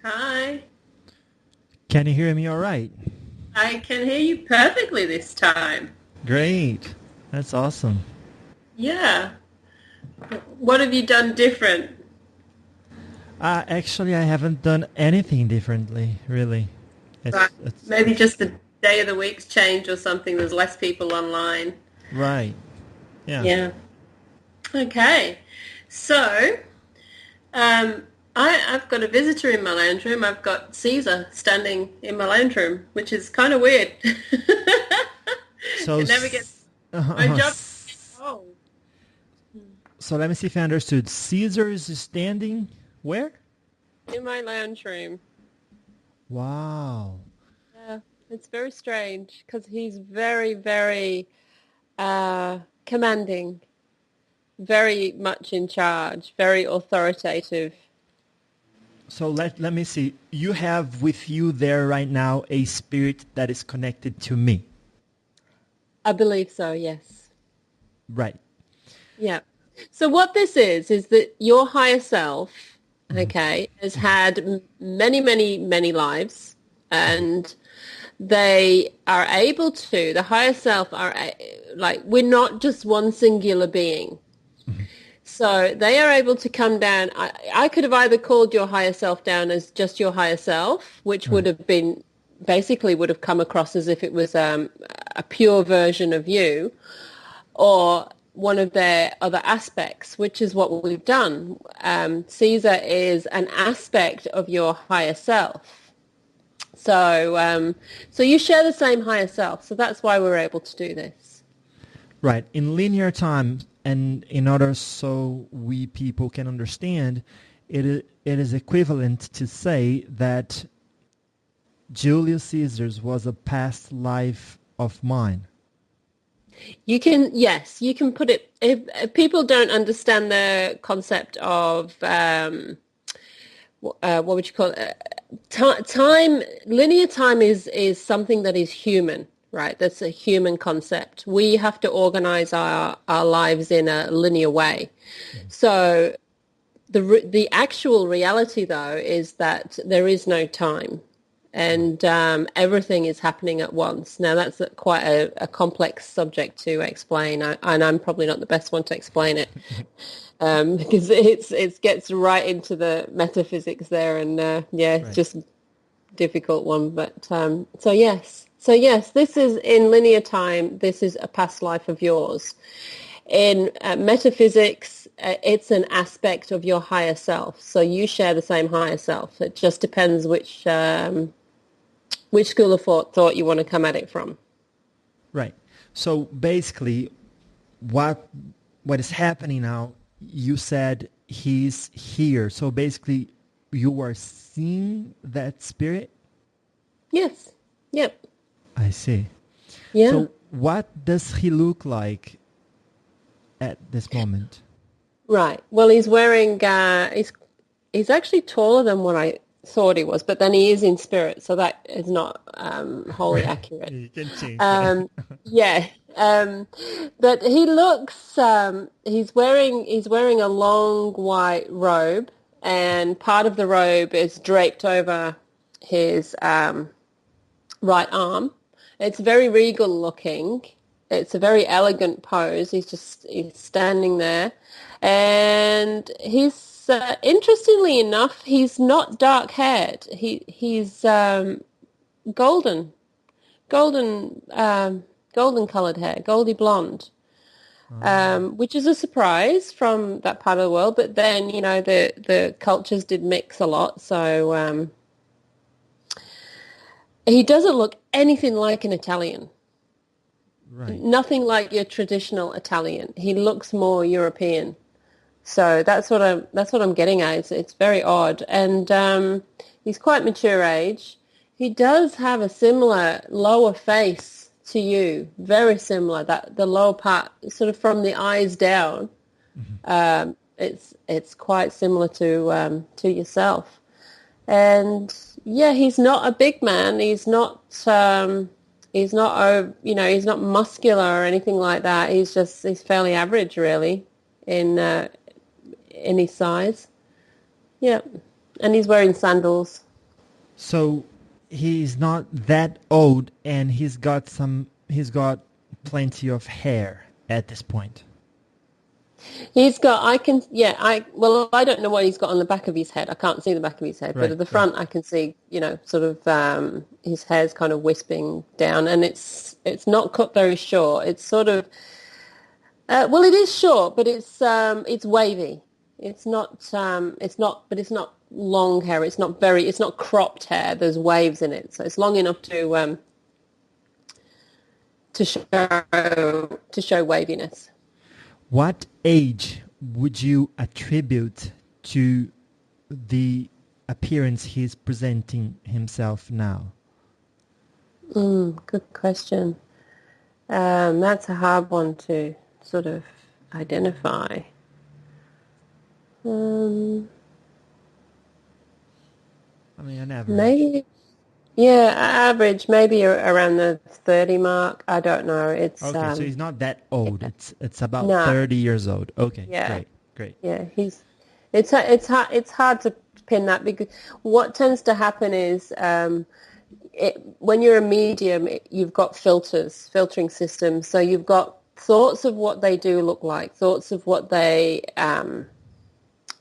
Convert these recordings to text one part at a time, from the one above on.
Hi. Can you hear me all right? I can hear you perfectly this time. Great. That's awesome. Yeah. What have you done different? Actually, I haven't done anything differently, really. Right. Maybe It's just the day of the week's changed or something. There's less people online. right. Yeah. Yeah. Okay. So, um, I've got a visitor in my lounge room. I've got Caesar standing in my lounge room, which is kind of weird. So, It never gets my job. Oh, so let me see if I understood. Caesar is standing where? in my lounge room. Wow. Yeah, it's very strange because he's very, very commanding, very much in charge, very authoritative. So let me see. You have with you there right now a spirit that is connected to me. I believe so, yes. Right. Yeah. So what this is that your higher self, Mhm. okay, has had many, many, many lives, and they are able to, the higher self are like, we're not just one singular being. Mhm. So they are able to come down. I could have either called your higher self down as just your higher self, which would Right. have been basically would have come across as if it was a pure version of you, or one of their other aspects, which is what we've done. Caesar is an aspect of your higher self. So you share the same higher self. So that's why we're able to do this. Right. In linear time, and in order so we people can understand, it is equivalent to say that Julius Caesar's was a past life of mine. You can, yes, you can put it. If people don't understand the concept of what would you call it? Time, linear time is something that is human, right? That's a human concept. We have to organize our lives in a linear way. So the actual reality, though, is that there is no time, Right. and everything is happening at once. Now, that's quite a complex subject to explain, and I'm probably not the best one to explain it, because it gets right into the metaphysics there, and yeah, it's Right. just a difficult one. But so yes, this is in linear time. This is a past life of yours. In metaphysics, it's an aspect of your higher self. So you share the same higher self. It just depends which school of thought you want to come at it from. Right. So basically, what what is happening now? You said he's here. So basically, you are seeing that spirit. Yes. Yep. I see. Yeah. So what does he look like at this moment? Right. Well, he's wearing. He's actually taller than what I thought he was, but then he is in spirit, so that is not wholly Right. accurate. You can change that. Um, yeah, but he looks. He's wearing a long white robe, and part of the robe is draped over his right arm. It's very regal looking. It's a very elegant pose. He's standing there, and he's interestingly enough, he's not dark haired. He's golden golden golden colored hair, goldy blonde, Oh, which is a surprise from that part of the world. But then the cultures did mix a lot, so he doesn't look anything like an Italian. right. Nothing like your traditional Italian. He looks more European. So that's what I'm getting at. It's very odd, and he's quite mature age. He does have a similar lower face to you, very similar. That the lower part, sort of from the eyes down, Mhm. it's quite similar to yourself. And yeah, he's not a big man. He's not muscular or anything like that. He's fairly average, really, in his size. Yeah. And he's wearing sandals. So he's not that old, and he's got plenty of hair at this point. He's got, I don't know what he's got on the back of his head. I can't see the back of his head, but at the front I can see, sort of his hair's kind of wisping down, and it's not cut very short. It's sort of, it is short, but it's wavy. It's not long hair. It's not cropped hair. There's waves in it, so it's long enough to show waviness. What age would you attribute to the appearance he's presenting himself now? Good question. That's a hard one to sort of identify. An average. Maybe, average, maybe around the 30 mark. I don't know. It's okay. So he's not that old. Yeah. It's about 30 years old. Okay. Yeah. Great. Yeah, it's hard to pin that, because what tends to happen is when you're a medium, you've got filtering systems. So you've got thoughts of what they do look like, thoughts of what they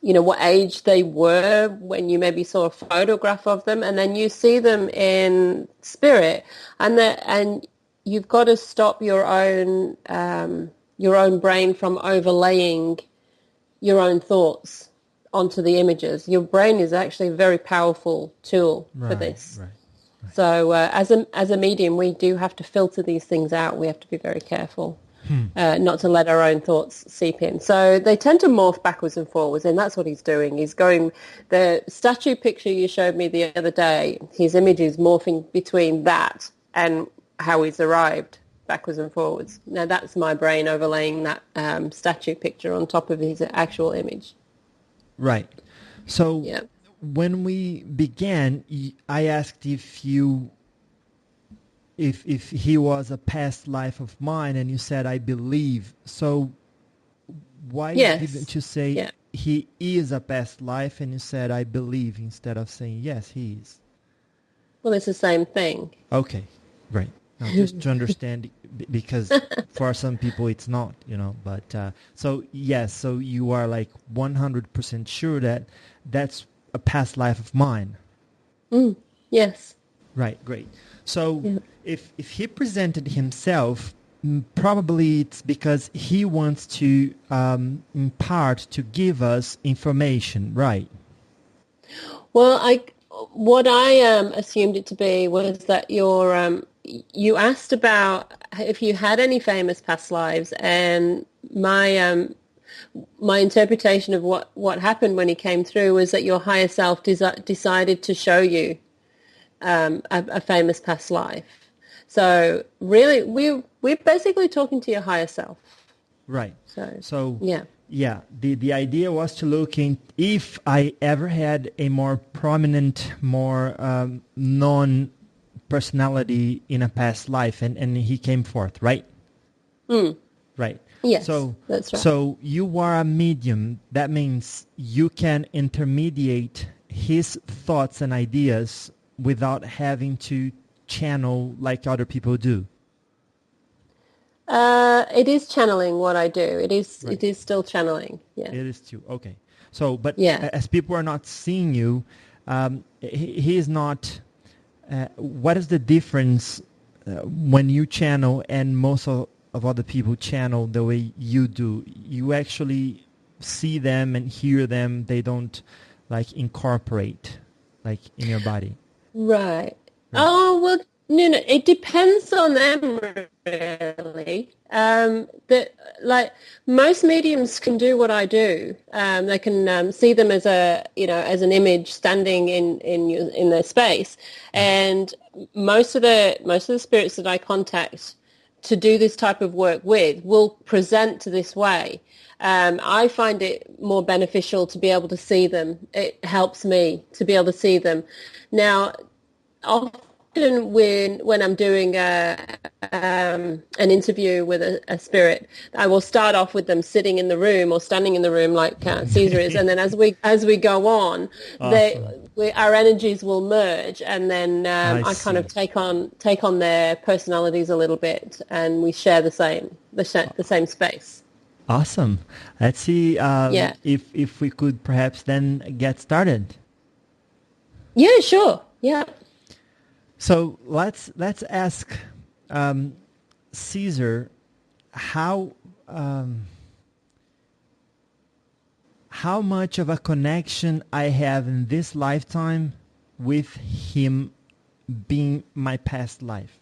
what age they were when you maybe saw a photograph of them, and then you see them in spirit, and you've got to stop your own brain from overlaying your own thoughts onto the images. Your brain is actually a very powerful tool for this. Right. So as a medium, we do have to filter these things out. We have to be very careful. Not to let our own thoughts seep in. So they tend to morph backwards and forwards, and that's what he's doing. He's going, the statue picture you showed me the other day, his image is morphing between that and how he's arrived, backwards and forwards. Now that's my brain overlaying that statue picture on top of his actual image. Right. So when we began, I asked if he was a past life of mine, and you said, I believe. So why didn't you say he is a past life, and you said, I believe, instead of saying, yes, he is? Well, it's the same thing. Okay, great. Now, just to understand, because for some people it's not, but so you are like 100% sure that that's a past life of mine. Yes. Right, great. So if he presented himself, probably it's because he wants to impart, to give us information, right? Well, what I assumed it to be was that you asked about if you had any famous past lives, and my interpretation of what happened when he came through was that your higher self decided to show you a famous past life. So really, we're basically talking to your higher self. Right. So yeah. The idea was to look in if I ever had a more prominent, more known personality in a past life, and he came forth, right? Right. Yes, so that's right. So you are a medium. That means you can intermediate his thoughts and ideas without having to channel like other people do. It is channeling what I do. It is. Right. It is still channeling. Yeah. It is too. Okay. So, but as people are not seeing you, he is not. What is the difference when you channel and most of other people channel the way you do? You actually see them and hear them. They don't like incorporate like in your body. Right. Oh, well, no, it depends on them, really. Like most mediums can do what I do. They can see them as as an image standing in their space, and most of the spirits that I contact to do this type of work with will present this way. I find it more beneficial to be able to see them. It helps me to be able to see them. Now, often when I'm doing an interview with a spirit, I will start off with them sitting in the room or standing in the room like Caesar is, and then as we go on, Awesome. our energies will merge, and then I kind of see. take on their personalities a little bit, and we share the same space. Awesome. Let's see Yeah. if we could perhaps then get started. Yeah. Sure. Yeah. So let's ask Caesar how much of a connection I have in this lifetime with him being my past life.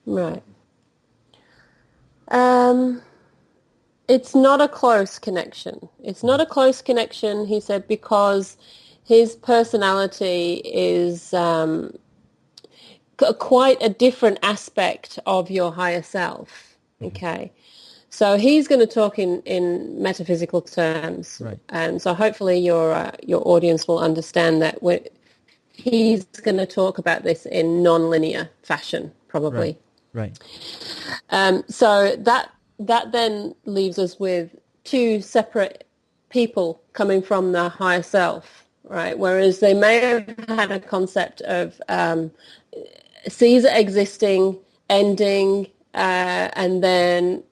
Right. It's not a close connection. It's not a close connection, he said, because his personality is quite a different aspect of your higher self. Okay. So he's going to talk in metaphysical terms. Right. And so hopefully your audience will understand that he's going to talk about this in non-linear fashion, probably. Right. So that then leaves us with two separate people coming from the higher self, right? Whereas they may have had a concept of Caesar existing, ending, and then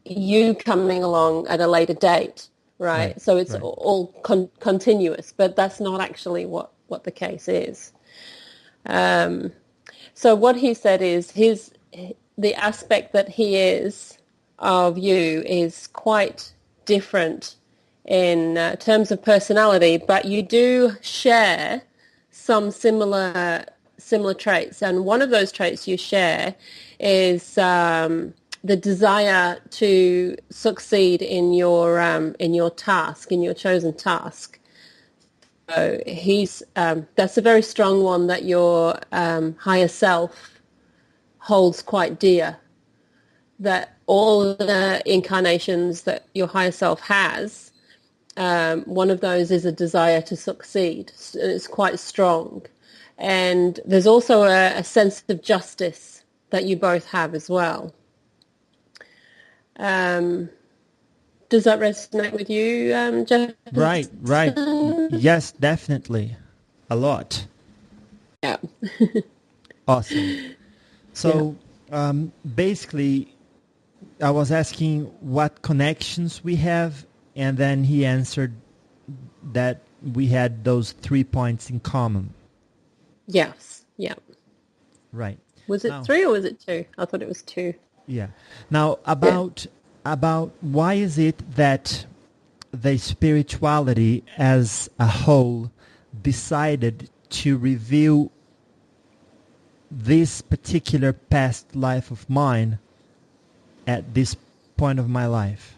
you coming along at a later date, right? So it's all continuous, but that's not actually what the case is. So what he said is the aspect that he is of you is quite different in terms of personality, but you do share some similar traits. And one of those traits you share is the desire to succeed in your task, in your chosen task. So that's a very strong one that your higher self holds quite dear, that all the incarnations that your higher self has, one of those is a desire to succeed. It's quite strong. And there's also a sense of justice that you both have as well. Does that resonate with you, Jeff? Right. Yes, definitely. A lot. Yeah. Awesome. So basically, I was asking what connections we have, and then he answered that we had those 3 points in common. Yes. Yeah. Right. Was it 3 or was it 2? I thought it was 2. Yeah. Now about why is it that the spirituality as a whole decided to reveal this particular past life of mine at this point of my life?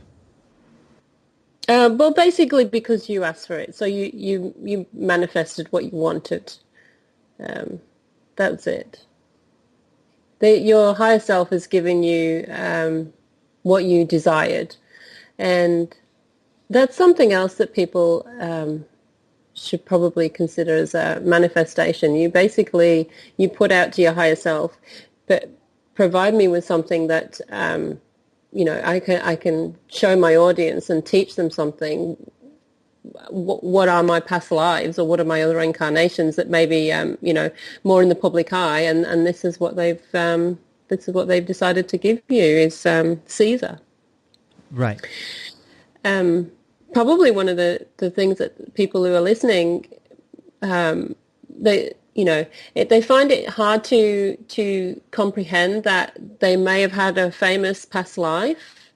Well, basically because you asked for it. So you manifested what you wanted. That's it. Your higher self has given you what you desired. And that's something else that people should probably consider as a manifestation. You put out to your higher self, but provide me with something that I can show my audience and teach them something. What are my past lives, or what are my other incarnations that may be more in the public eye, and this is what they've decided to give you is Caesar. Right. Probably one of the things that people who are listening, they find it hard to comprehend that they may have had a famous past life,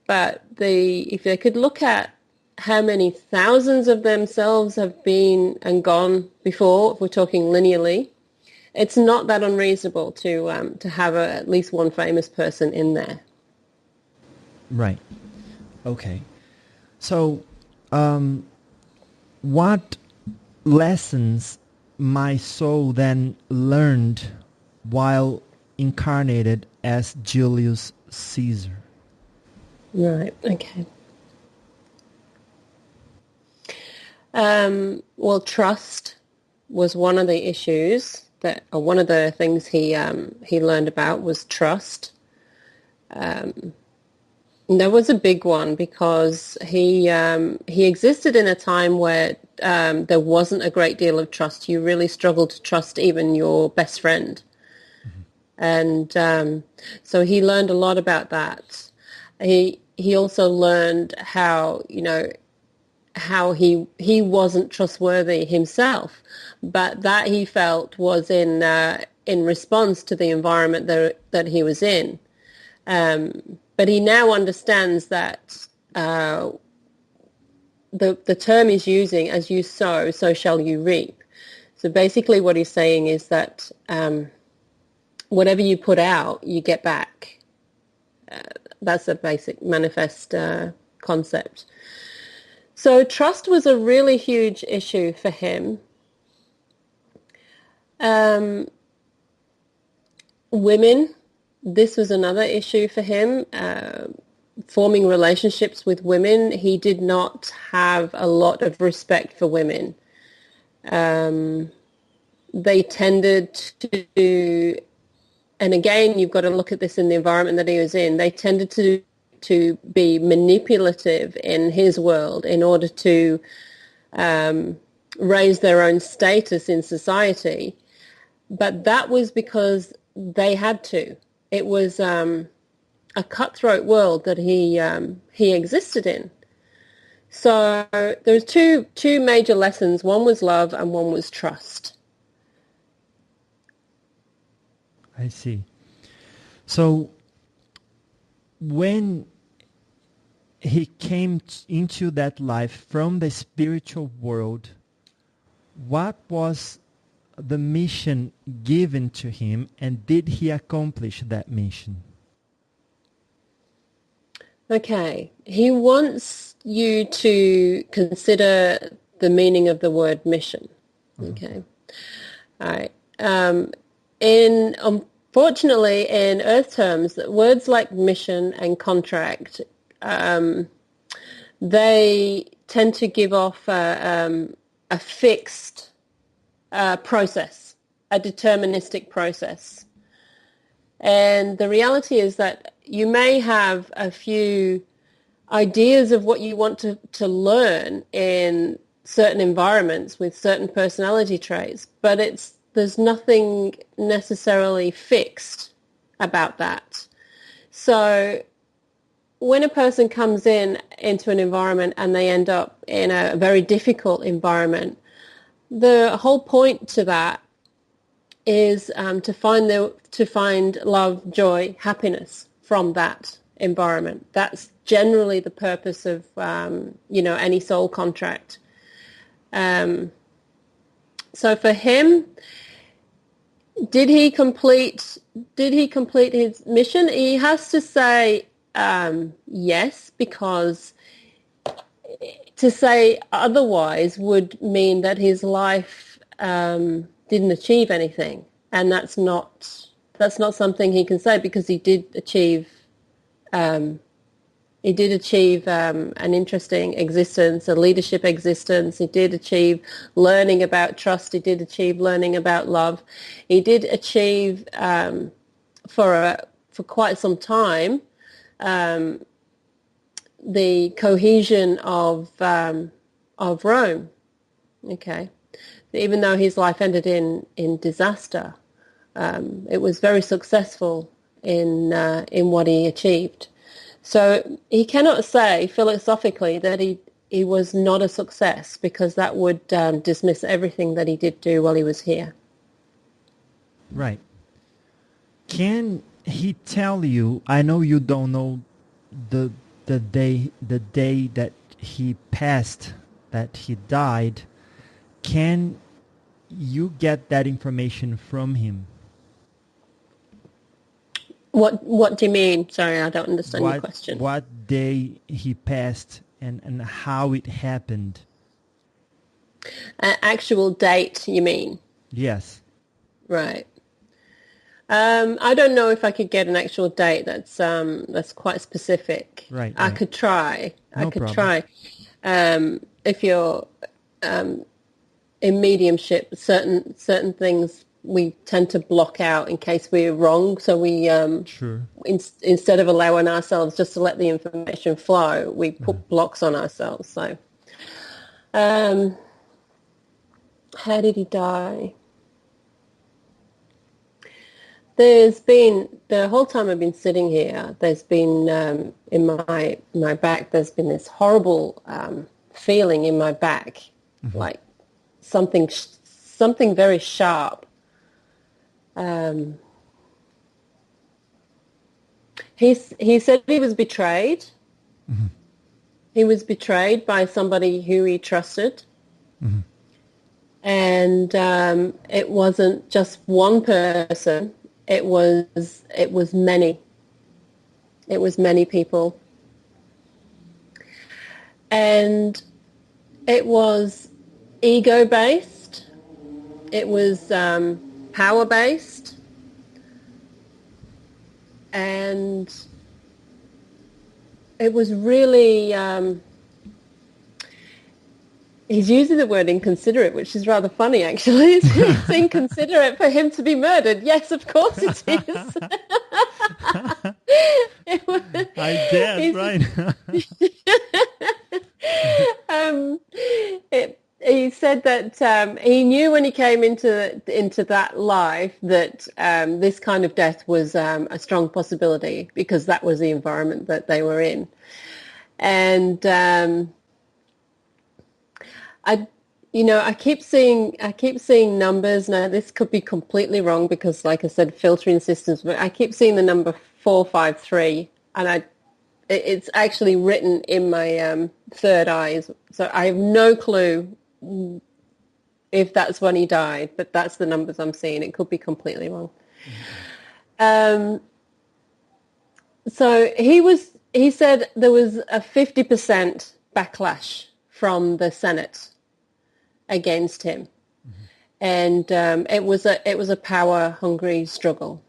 but if they could look at how many thousands of themselves have been and gone before, if we're talking linearly, it's not that unreasonable to have at least one famous person in there. Right. Okay. So, what lessons my soul then learned while incarnated as Julius Caesar? Right. Okay. Well, trust was one of the issues one of the things he learned about was trust. And that was a big one because he existed in a time where there wasn't a great deal of trust. You really struggled to trust even your best friend. And so he learned a lot about that. He also learned how he wasn't trustworthy himself, but that he felt was in response to the environment that he was in. But he now understands that the term he's using, as you sow, so shall you reap. So basically what he's saying is that whatever you put out, you get back. That's a basic manifest concept. So trust was a really huge issue for him. Women, this was another issue for him. Forming relationships with women, he did not have a lot of respect for women. They tended to, and again, you've got to look at this in the environment that he was in, they tended to be manipulative in his world in order to raise their own status in society. But that was because they had to. It was a cutthroat world that he existed in. So there's two major lessons. One was love and one was trust. I see. So when he came into that life from the spiritual world, what was the mission given to him, and did he accomplish that mission? Okay. He wants you to consider the meaning of the word mission. Okay. All right. Unfortunately, in Earth terms, words like mission and contract, they tend to give off a fixed process, a deterministic process. And the reality is that you may have a few ideas of what you want to learn in certain environments with certain personality traits, but there's nothing necessarily fixed about that. So when a person comes into an environment and they end up in a very difficult environment, the whole point to that is to find love, joy, happiness from that environment. That's generally the purpose of any soul contract. So for him, did he complete his mission? He has to say yes, because to say otherwise would mean that his life didn't achieve anything, and that's not something he can say, because he did achieve an interesting existence, a leadership existence. He did achieve learning about trust. He did achieve learning about love. He did achieve for quite some time the cohesion of Rome. Okay, even though his life ended in disaster, it was very successful in what he achieved. So he cannot say philosophically that he was not a success, because that would dismiss everything that he did do while he was here. Right. Can he tell you, I know you don't know the day that he passed, that he died, can you get that information from him? What do you mean? Sorry, I don't understand your question. What day he passed and how it happened? An actual date, you mean? Yes. Right. I don't know if I could get an actual date that's quite specific. Right. I could try. No problem. If you're in mediumship, certain things we tend to block out in case we're wrong. So we, Sure. instead of allowing ourselves just to let the information flow, we put blocks on ourselves. So, how did he die? There's been, the whole time I've been sitting here, there's been, in my back, there's been this horrible feeling in my back, like something very sharp. He said he was betrayed. Mm-hmm. He was betrayed by somebody who he trusted. Mm-hmm. And it wasn't just one person. It was many. It was many people. And it was ego-based. It was power-based. And it was really... he's using the word inconsiderate, which is rather funny, actually. It's inconsiderate for him to be murdered. Yes, of course it is. I guess, right. He said that he knew when he came into that life that this kind of death was a strong possibility because that was the environment that they were in. And... I keep seeing numbers. Now, this could be completely wrong because, like I said, filtering systems, but I keep seeing the number 453, and it's actually written in my third eye. So I have no clue if that's when he died, but that's the numbers I'm seeing. It could be completely wrong. Mm-hmm. So he said there was a 50% backlash from the Senate against him, and it was a power-hungry struggle,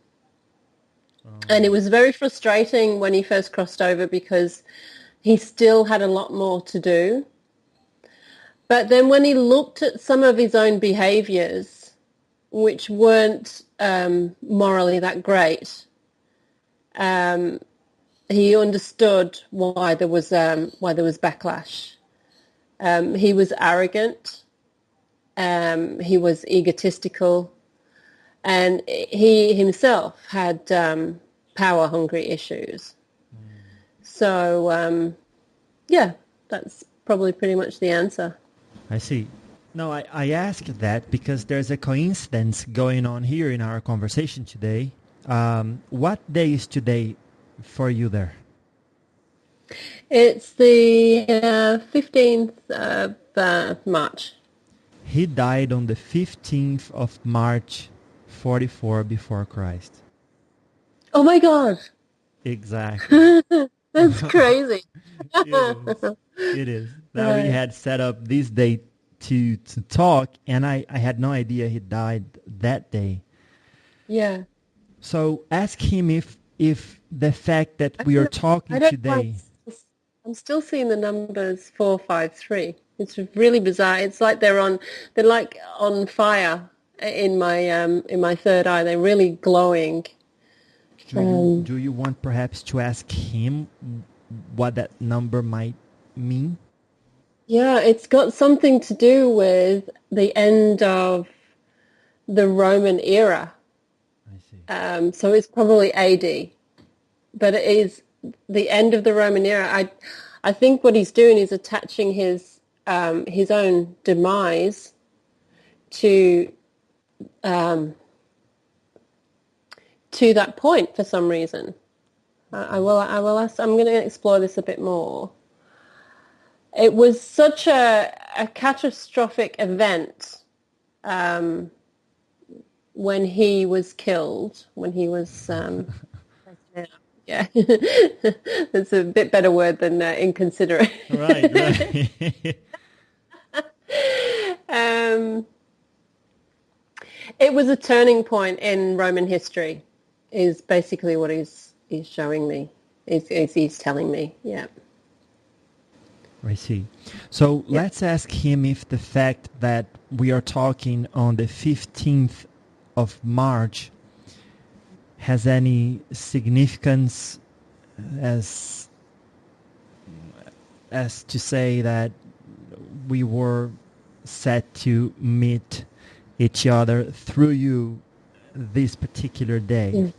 and it was very frustrating when he first crossed over because he still had a lot more to do. But then when he looked at some of his own behaviours, which weren't morally that great, he understood why there was backlash. He was arrogant. He was egotistical, and he himself had power-hungry issues. So, that's probably pretty much the answer. I see. No, I asked that because there's a coincidence going on here in our conversation today. What day is today for you there? It's the 15th of March. He died on the 15th of March, 44 before Christ. Oh my God! Exactly. That's crazy. It is. Now we had set up this day to talk, and I had no idea he died that day. Yeah. So ask him if the fact that we are talking today... I'm still seeing the numbers 453. It's really bizarre. It's like they're like on fire in my third eye. They're really glowing. Do you want perhaps to ask him what that number might mean? Yeah, it's got something to do with the end of the Roman era. I see. So it's probably AD, but it is the end of the Roman era. I think what he's doing is attaching his own demise to that point for some reason. I will ask. I'm going to explore this a bit more. It was such a catastrophic event when he was killed. When he was yeah, that's a bit better word than inconsiderate. Right. It was a turning point in Roman history, is basically what he's showing me. He's telling me, yeah. I see. So let's ask him if the fact that we are talking on the 15th of March has any significance as to say that we were set to meet each other through you this particular day?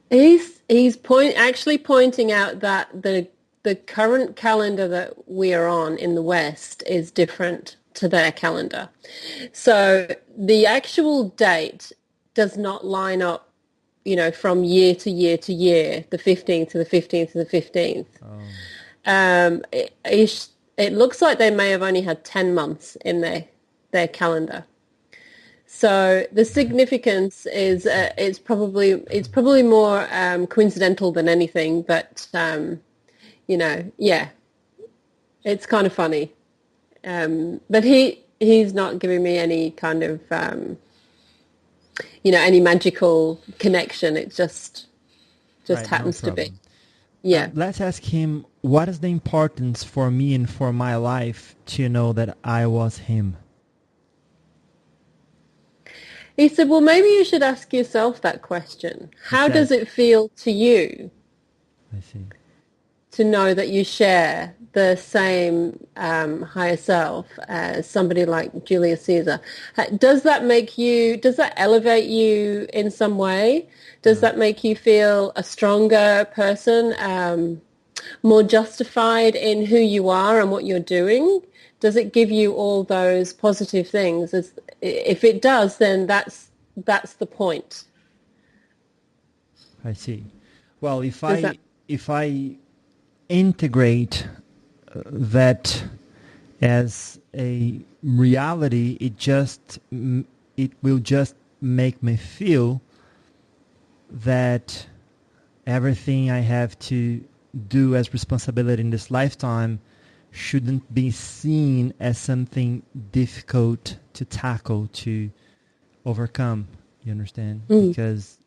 He's pointing out that the current calendar that we are on in the West is different to their calendar. So the actual date does not line up, from year to year to year, the 15th to the 15th to the 15th. It looks like they may have only had 10 months in their calendar. So the significance is it's probably more coincidental than anything, but it's kind of funny. But he's not giving me any kind of any magical connection. It just Right, happens no to be. problem. Yeah. Let's ask him, what is the importance for me and for my life to know that I was him? He said, well, maybe you should ask yourself that question. How does it feel to you I see. to know that you share the same higher self as somebody like Julius Caesar? Does that elevate you in some way? Does that make you feel a stronger person, more justified in who you are and what you're doing? Does it give you all those positive things? If it does, then that's the point. I see. Well, if I integrate that as a reality, it will just make me feel that everything I have to do as responsibility in this lifetime shouldn't be seen as something difficult to tackle, to overcome. You understand? Because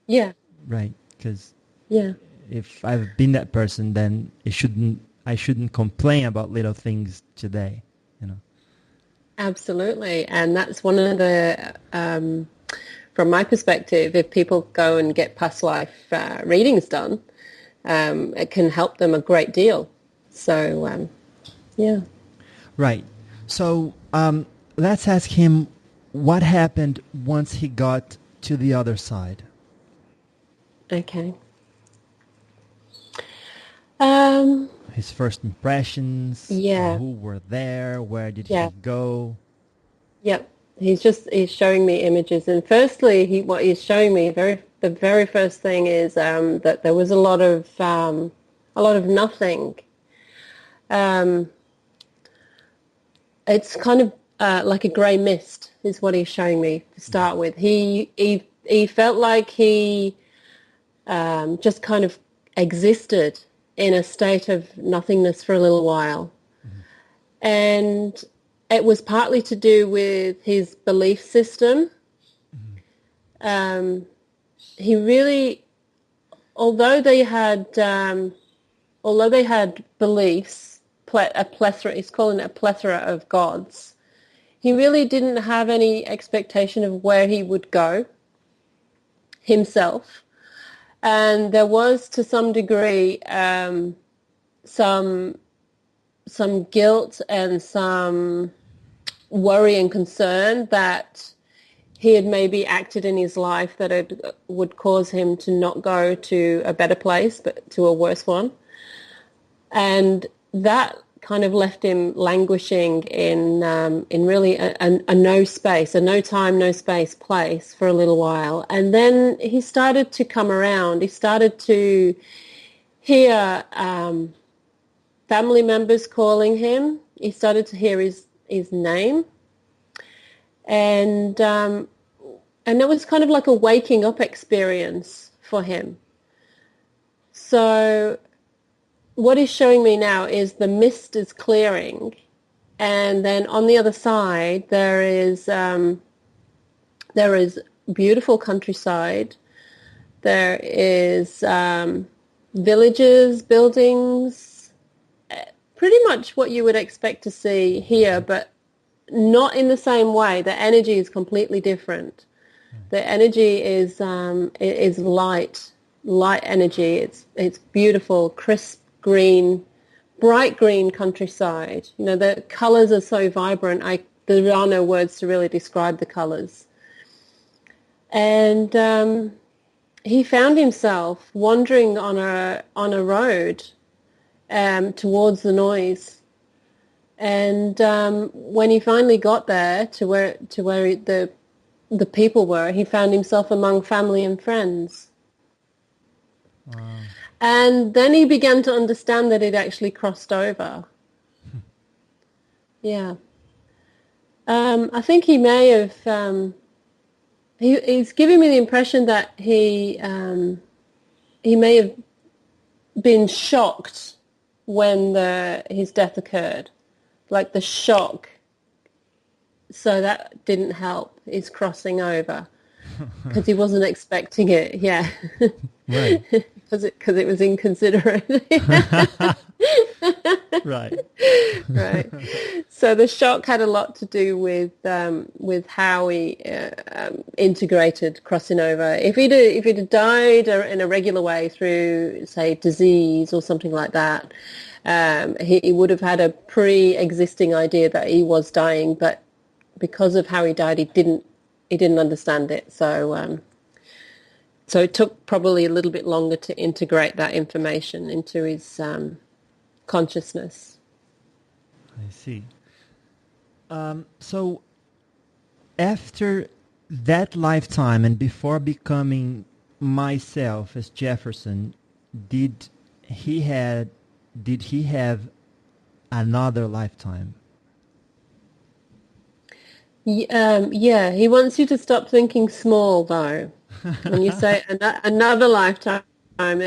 right, because if I've been that person, then I shouldn't complain about little things today. Absolutely, and that's one of the from my perspective, if people go and get past life readings done, it can help them a great deal. So right. So let's ask him what happened once he got to the other side. Okay. His first impressions. Yeah. Who were there? Where did he go? Yep. He's showing me images, and firstly, what he's showing me the very first thing is that there was a lot of nothing. It's kind of like a grey mist is what he's showing me to start with. He felt like he just kind of existed in a state of nothingness for a little while. And it was partly to do with his belief system. He really, although they had beliefs, a plethora, he's calling it a plethora of gods, he really didn't have any expectation of where he would go himself. And there was, to some degree, some guilt and some worry and concern that he had maybe acted in his life that it would cause him to not go to a better place, but to a worse one. And that kind of left him languishing in really a no space, a no time, no space place for a little while. And then he started to come around. He started to hear family members calling him. He started to hear his name. And it was kind of like a waking up experience for him. So what he's showing me now is the mist is clearing, and then on the other side there is beautiful countryside. There is villages, buildings, pretty much what you would expect to see here, but not in the same way. The energy is completely different. The energy is light energy. It's beautiful, crisp green, bright green countryside. You know, the colours are so vibrant. There are no words to really describe the colours. And he found himself wandering on a road towards the noise. And when he finally got there to where the people were, he found himself among family and friends. Wow. And then he began to understand that he'd actually crossed over. Yeah. I think he may have... he's giving me the impression that he may have been shocked when his death occurred. Like the shock. So that didn't help his crossing over. Because he wasn't expecting it, yeah. Right. Because it was inconsiderate. Right. Right. So the shock had a lot to do with how he integrated crossing over. If he'd have died in a regular way through, say, disease or something like that, he would have had a pre-existing idea that he was dying, but because of how he died, he didn't understand it. So it took probably a little bit longer to integrate that information into his consciousness. I see. So after that lifetime and before becoming myself as Jefferson, did he have another lifetime? Yeah, he wants you to stop thinking small, though. When you say another lifetime, he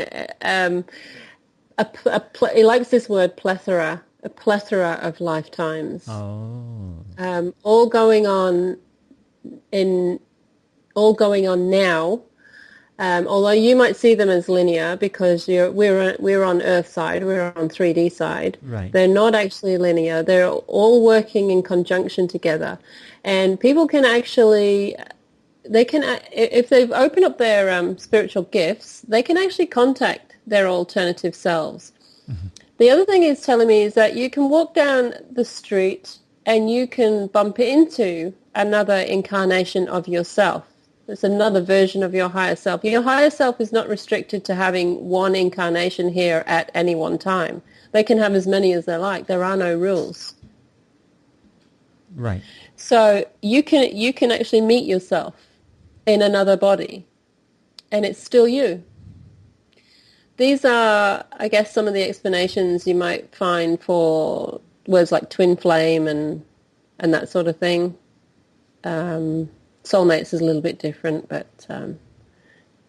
likes this word plethora, a plethora of lifetimes. Oh. All going on now. Although you might see them as linear because we're on Earth side, we're on 3D side. Right. They're not actually linear. They're all working in conjunction together, and people can actually, if they've opened up their spiritual gifts, they can actually contact their alternative selves. Mm-hmm. The other thing he's telling me is that you can walk down the street and you can bump into another incarnation of yourself. It's another version of your higher self. Your higher self is not restricted to having one incarnation here at any one time. They can have as many as they like. There are no rules. Right. So you can actually meet yourself in another body, and it's still you. These are, I guess, some of the explanations you might find for words like twin flame and that sort of thing. Soulmates is a little bit different, but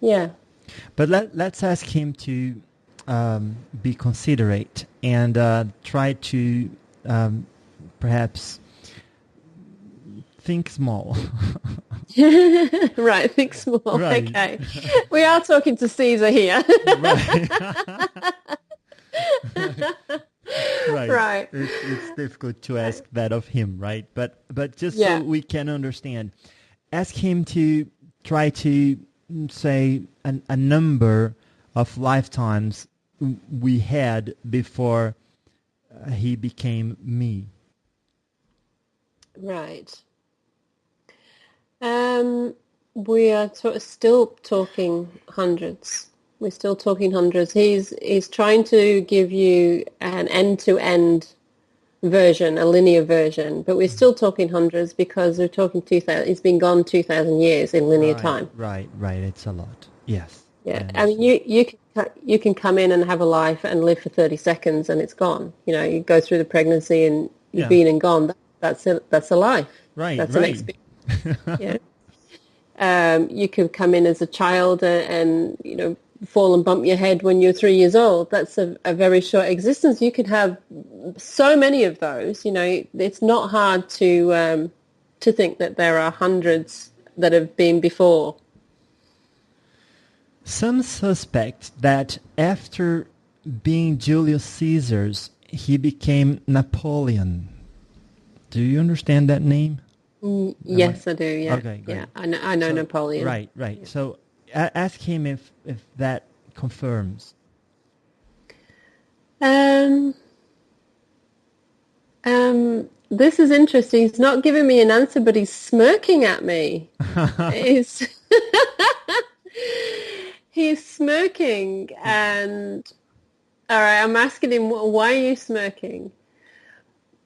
yeah. But let's ask him to be considerate and try to perhaps think small. Right, think small. Right. Okay. We are talking to Caesar here. Right. Right. Right. It's difficult to ask that of him, right? But just Yeah. so we can understand, ask him to try to say a number of lifetimes we had before he became me. Right. We are still talking hundreds. We're still talking hundreds. He's trying to give you an end-to-end version, a linear version, but we're still talking hundreds because we're talking 2,000. It's been gone 2,000 years in linear time. Right. It's a lot. Yes. Yeah. I mean, you can come in and have a life and live for 30 seconds and it's gone. You know, you go through the pregnancy and you've been and gone. That's a life. Right. That's right. an experience. Yeah. You could come in as a child and you know, fall and bump your head when you're 3 years old. That's a very short existence. You could have so many of those. You know, it's not hard to think that there are hundreds that have been before. Some suspect that after being Julius Caesar, he became Napoleon. Do you understand that name? Yes, I do. Yeah. Okay, great. Yeah, I know So, Napoleon. Right. Yeah. So ask him if that confirms. This is interesting. He's not giving me an answer, but he's smirking at me. He's he's smirking, and all right, I'm asking him, why are you smirking?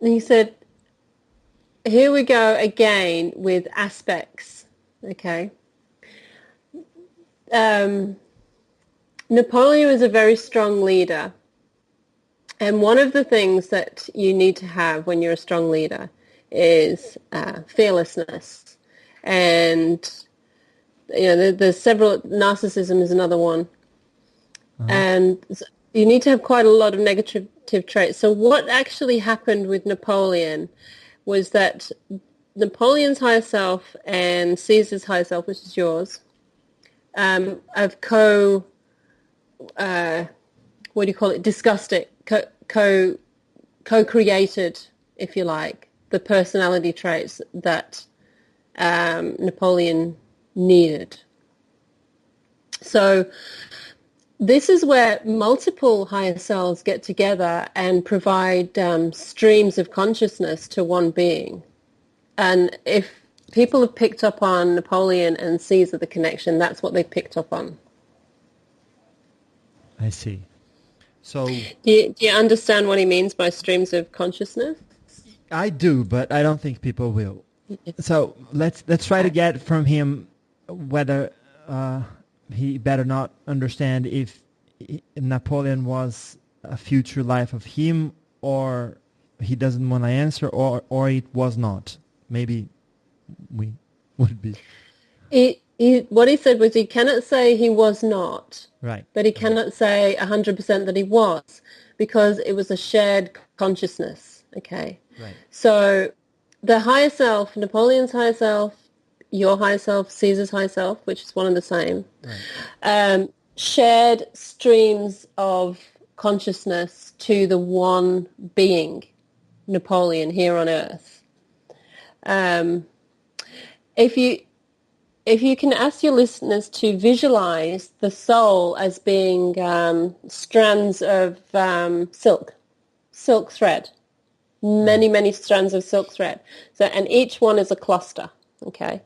And he said, here we go again with aspects. Okay. Napoleon was a very strong leader. And one of the things that you need to have when you're a strong leader is fearlessness. And, there's several, narcissism is another one. And you need to have quite a lot of negative traits. So what actually happened with Napoleon was that Napoleon's higher self and Caesar's higher self, which is yours, have what do you call it? Discussed it, co-created, if you like, the personality traits that Napoleon needed. So this is where multiple higher selves get together and provide streams of consciousness to one being. And if people have picked up on Napoleon and Caesar, the connection, that's what they picked up on. I see. So Do you understand what he means by streams of consciousness? I do, but I don't think people will. So let's try to get from him whether he better not understand if Napoleon was a future life of him, or he doesn't want to answer, or it was not. Maybe we would be. What he said was he cannot say he was not, Right, but he cannot say 100% that he was, because it was a shared consciousness. Okay. right. So the higher self, Napoleon's higher self, your higher self, Caesar's higher self, which is one and the same, shared streams of consciousness to the one being, Napoleon, here on Earth. If you can ask your listeners to visualize the soul as being strands of silk thread, many strands of silk thread. So, and each one is a cluster. Okay,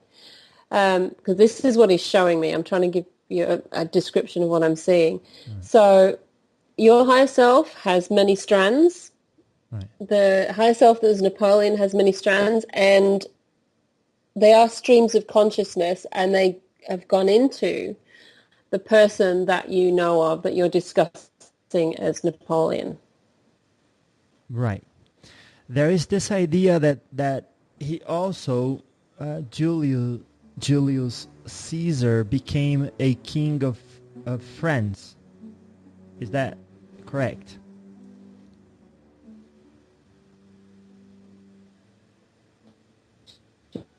because this is what he's showing me. I'm trying to give you a description of what I'm seeing. So, your higher self has many strands. Right. The higher self that is Napoleon has many strands, and they are streams of consciousness, and they have gone into the person that you know of, that you're discussing as Napoleon. Right. There is this idea that he also, Julius Caesar, became a king of France. Is that correct?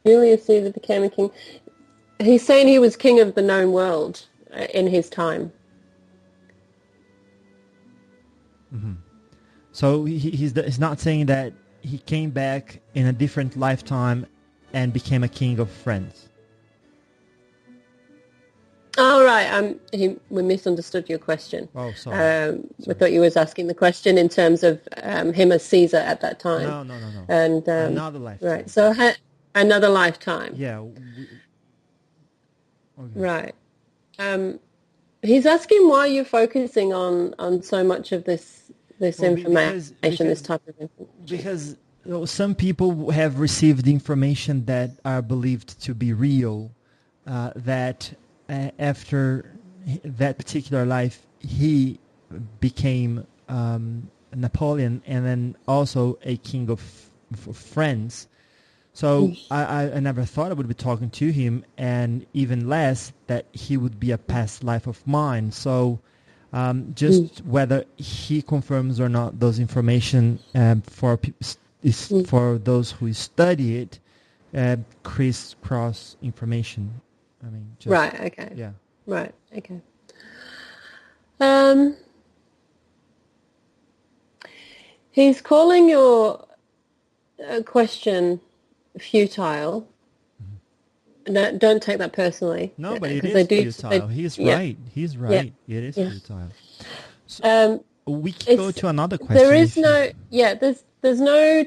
Julius Caesar became a king. He's saying he was king of the known world in his time. Mm-hmm. So he's not saying that he came back in a different lifetime and became a king of France. Oh, right. We misunderstood your question. Oh, sorry. We thought you was asking the question in terms of him as Caesar at that time. No. And Another lifetime. right. So another lifetime. Yeah. Okay. Right. He's asking why you're focusing on so much of this information, this type of information. Because some people have received information that are believed to be real, that after that particular life, he became Napoleon and then also a king of France. So I never thought I would be talking to him, and even less that he would be a past life of mine. So just whether he confirms or not those information for those who study it, crisscross information. I mean, just, right. Okay. Yeah. Right. Okay. He's calling your question futile. No, don't take that personally. No, but it 'cause is they do, futile. He's right. He's right. It is futile. So we can go to another question. There is there's no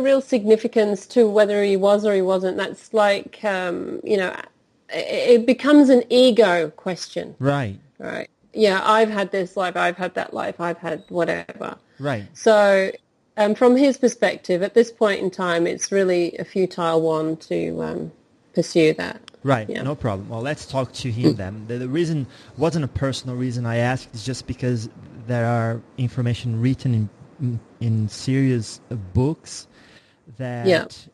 real significance to whether he was or he wasn't. That's like, it becomes an ego question. Right. Right. Yeah, I've had this life, I've had that life, I've had whatever. Right. So from his perspective, at this point in time, it's really a futile one to pursue that. Right, Yeah. no problem. Well, let's talk to him then. The reason wasn't a personal reason I asked, is just because there are information written in serious books that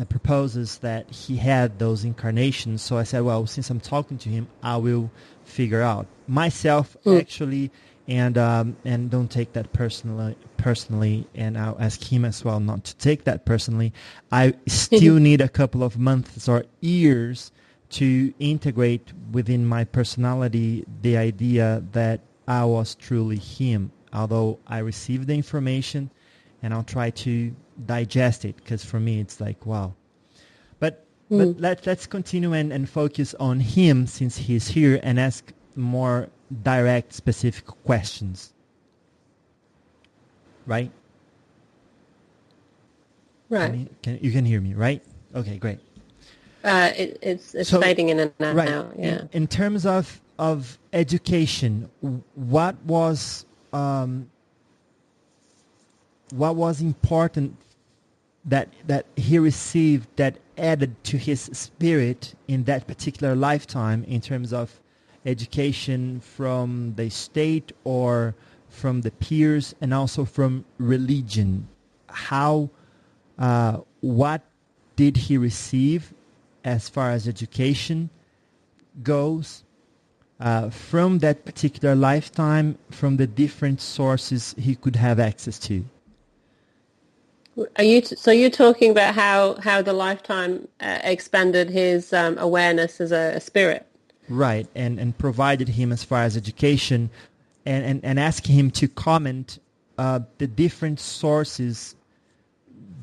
proposes that he had those incarnations. So I said, well, since I'm talking to him, I will figure out myself actually, and don't take that personally, and I'll ask him as well not to take that personally. I still need a couple of months or years to integrate within my personality the idea that I was truly him, although I received the information, and I'll try to digest it, because for me it's like, wow. But let's continue and focus on him, since he's here, and ask more direct, specific questions. Right? Right. You can hear me, right? Okay, great. It's fading in and out now. Yeah. In terms of education, what was important that he received that added to his spirit in that particular lifetime, in terms of education from the state or from the peers, and also from religion? What did he receive as far as education goes from that particular lifetime, from the different sources he could have access to? So you're talking about how the lifetime expanded his awareness as a spirit? Right, and provided him as far as education, and asking him to comment the different sources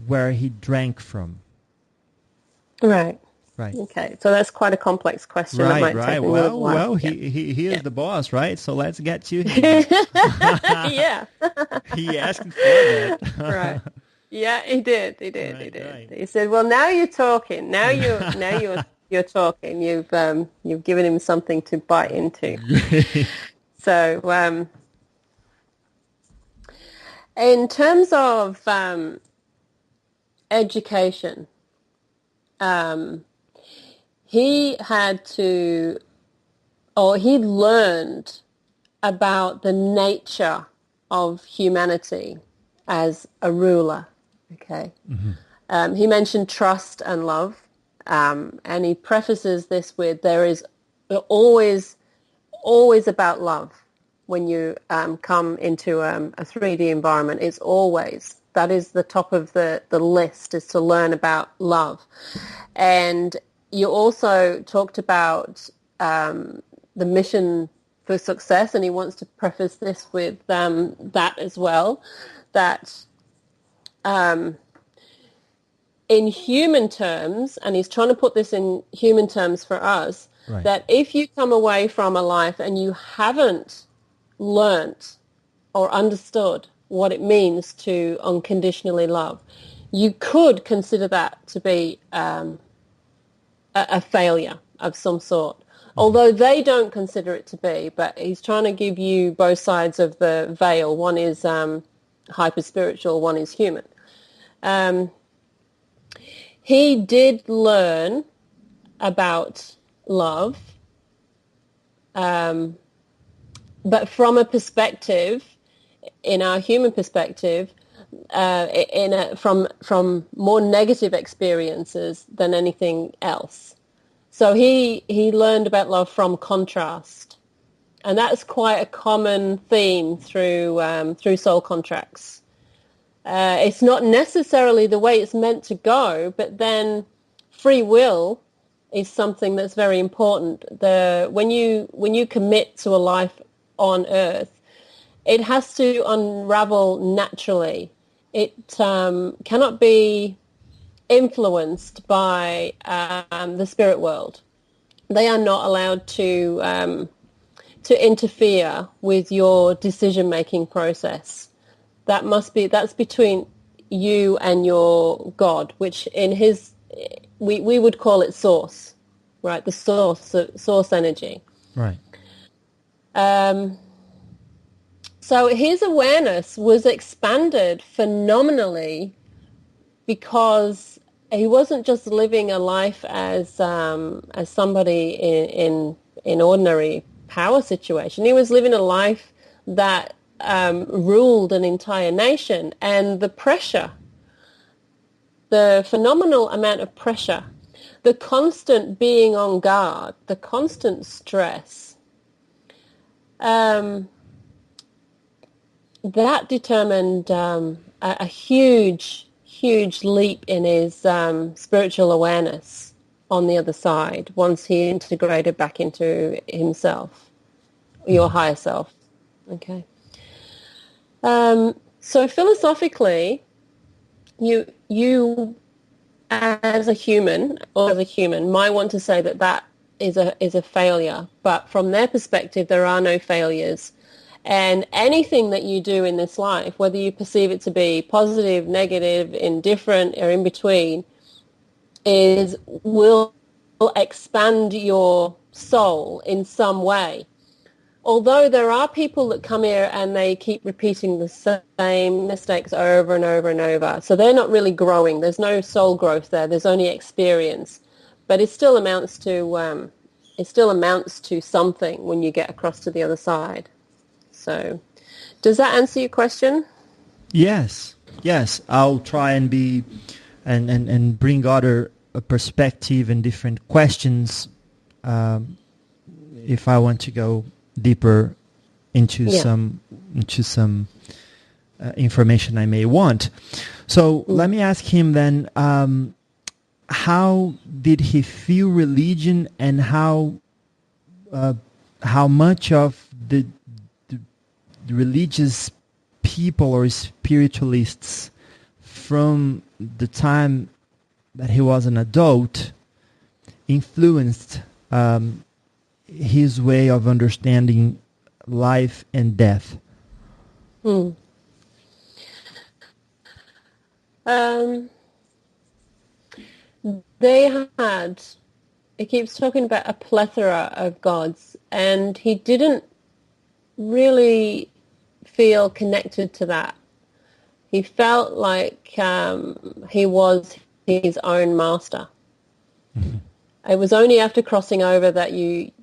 where he drank from. Right. Right. Okay, so that's quite a complex question. Right, that might right. take a little while. He is the boss, right? So let's get to him. Yeah. He asked for that. Right. Yeah, he did. Right. He said, "Well, now you're talking. Now you're talking. You've given him something to bite into." So, in terms of education, he learned about the nature of humanity as a ruler. Okay. Mm-hmm. He mentioned trust and love, and he prefaces this with, there is always about love when you come into a 3D environment. It's always, that is the top of the list, is to learn about love. And you also talked about the mission for success, and he wants to preface this with that as well, that in human terms, and he's trying to put this in human terms for us, right, that if you come away from a life and you haven't learnt or understood what it means to unconditionally love, you could consider that to be a failure of some sort. Although they don't consider it to be, but he's trying to give you both sides of the veil. One is hyper-spiritual, one is human. He did learn about love, but from a perspective, in our human perspective, from more negative experiences than anything else. So he learned about love from contrast, and that's quite a common theme through soul contracts. It's not necessarily the way it's meant to go, but then free will is something that's very important. When you commit to a life on Earth, it has to unravel naturally. It cannot be influenced by the spirit world. They are not allowed to interfere with your decision-making process. That's between you and your God, which we would call it source, right? The source energy. Right. So his awareness was expanded phenomenally because he wasn't just living a life as somebody in ordinary power situation. He was living a life that ruled an entire nation, and the pressure, the phenomenal amount of pressure, the constant being on guard, the constant stress, that determined a huge leap in his spiritual awareness on the other side once he integrated back into himself, your higher self. Okay. So philosophically, you as a human might want to say that is a failure, but from their perspective, there are no failures. And anything that you do in this life, whether you perceive it to be positive, negative, indifferent, or in between, will expand your soul in some way. Although there are people that come here and they keep repeating the same mistakes over and over and over, so they're not really growing. There's no soul growth there. There's only experience, but it still amounts to something when you get across to the other side. So, does that answer your question? Yes. I'll try and bring other perspective and different questions if I want to go deeper into some information I may want. So let me ask him then, how did he feel religion, and how much of the religious people or spiritualists from the time that he was an adult influenced his way of understanding life and death? He keeps talking about a plethora of gods, and he didn't really feel connected to that. He felt like he was his own master. Mm-hmm. It was only after crossing over that he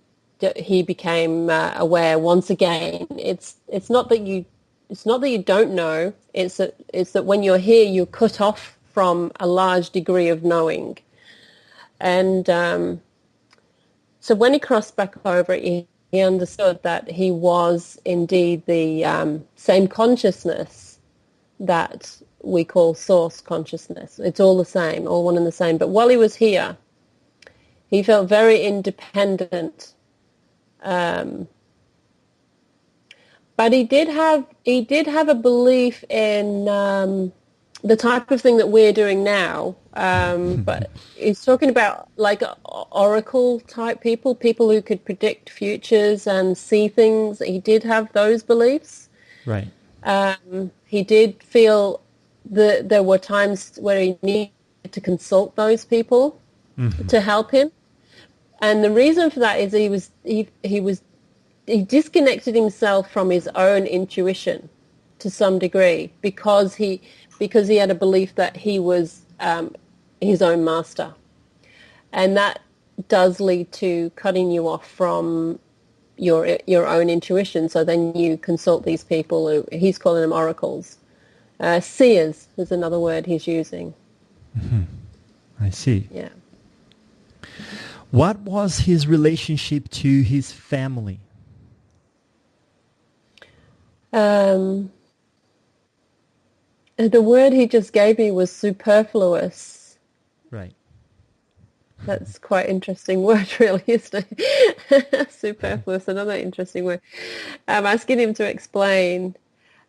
became aware once again. It's not that you don't know. It's that when you're here, you're cut off from a large degree of knowing. And so when he crossed back over, he understood that he was indeed the same consciousness that we call source consciousness. It's all the same, all one and the same. But while he was here, he felt very independent. But he did have a belief in the type of thing that we're doing now. But he's talking about like oracle type people who could predict futures and see things. He did have those beliefs. Right. He did feel that there were times where he needed to consult those people to help him. And the reason for that is he disconnected himself from his own intuition to some degree because he had a belief that he was his own master, and that does lead to cutting you off from your own intuition. So then you consult these people who he's calling them oracles. Seers is another word he's using. Mm-hmm. I see. Yeah. What was his relationship to his family? The word he just gave me was superfluous. Right. That's quite an interesting word, really, isn't it? Superfluous, another interesting word. I'm asking him to explain.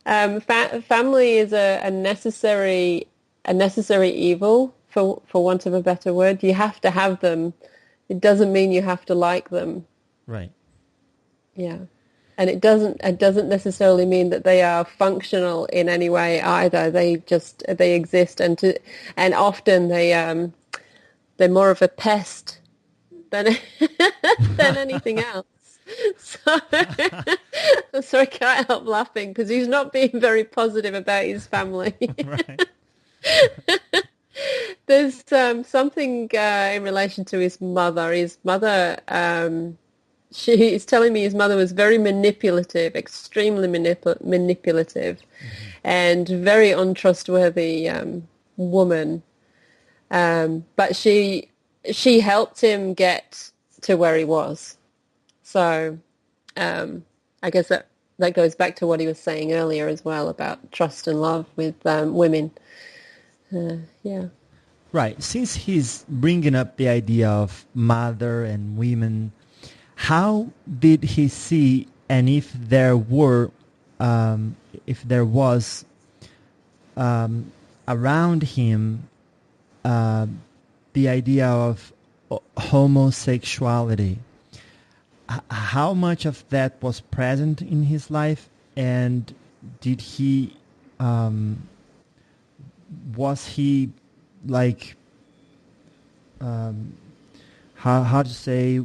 Family is a necessary evil for want of a better word. You have to have them. It doesn't mean you have to like them. Right. Yeah. And it doesn't necessarily mean that they are functional in any way either. They exist, and often they're more of a pest than than anything else. So I'm sorry, I can't help laughing because he's not being very positive about his family. Right. There's something in relation to his mother. His mother, she's telling me his mother was very manipulative, extremely manipulative, and very untrustworthy woman. But she helped him get to where he was. So I guess that goes back to what he was saying earlier as well about trust and love with women. Yeah. Right. Since he's bringing up the idea of mother and women, how did he see, and if there was around him the idea of homosexuality? How much of that was present in his life, and did he was he like how to say,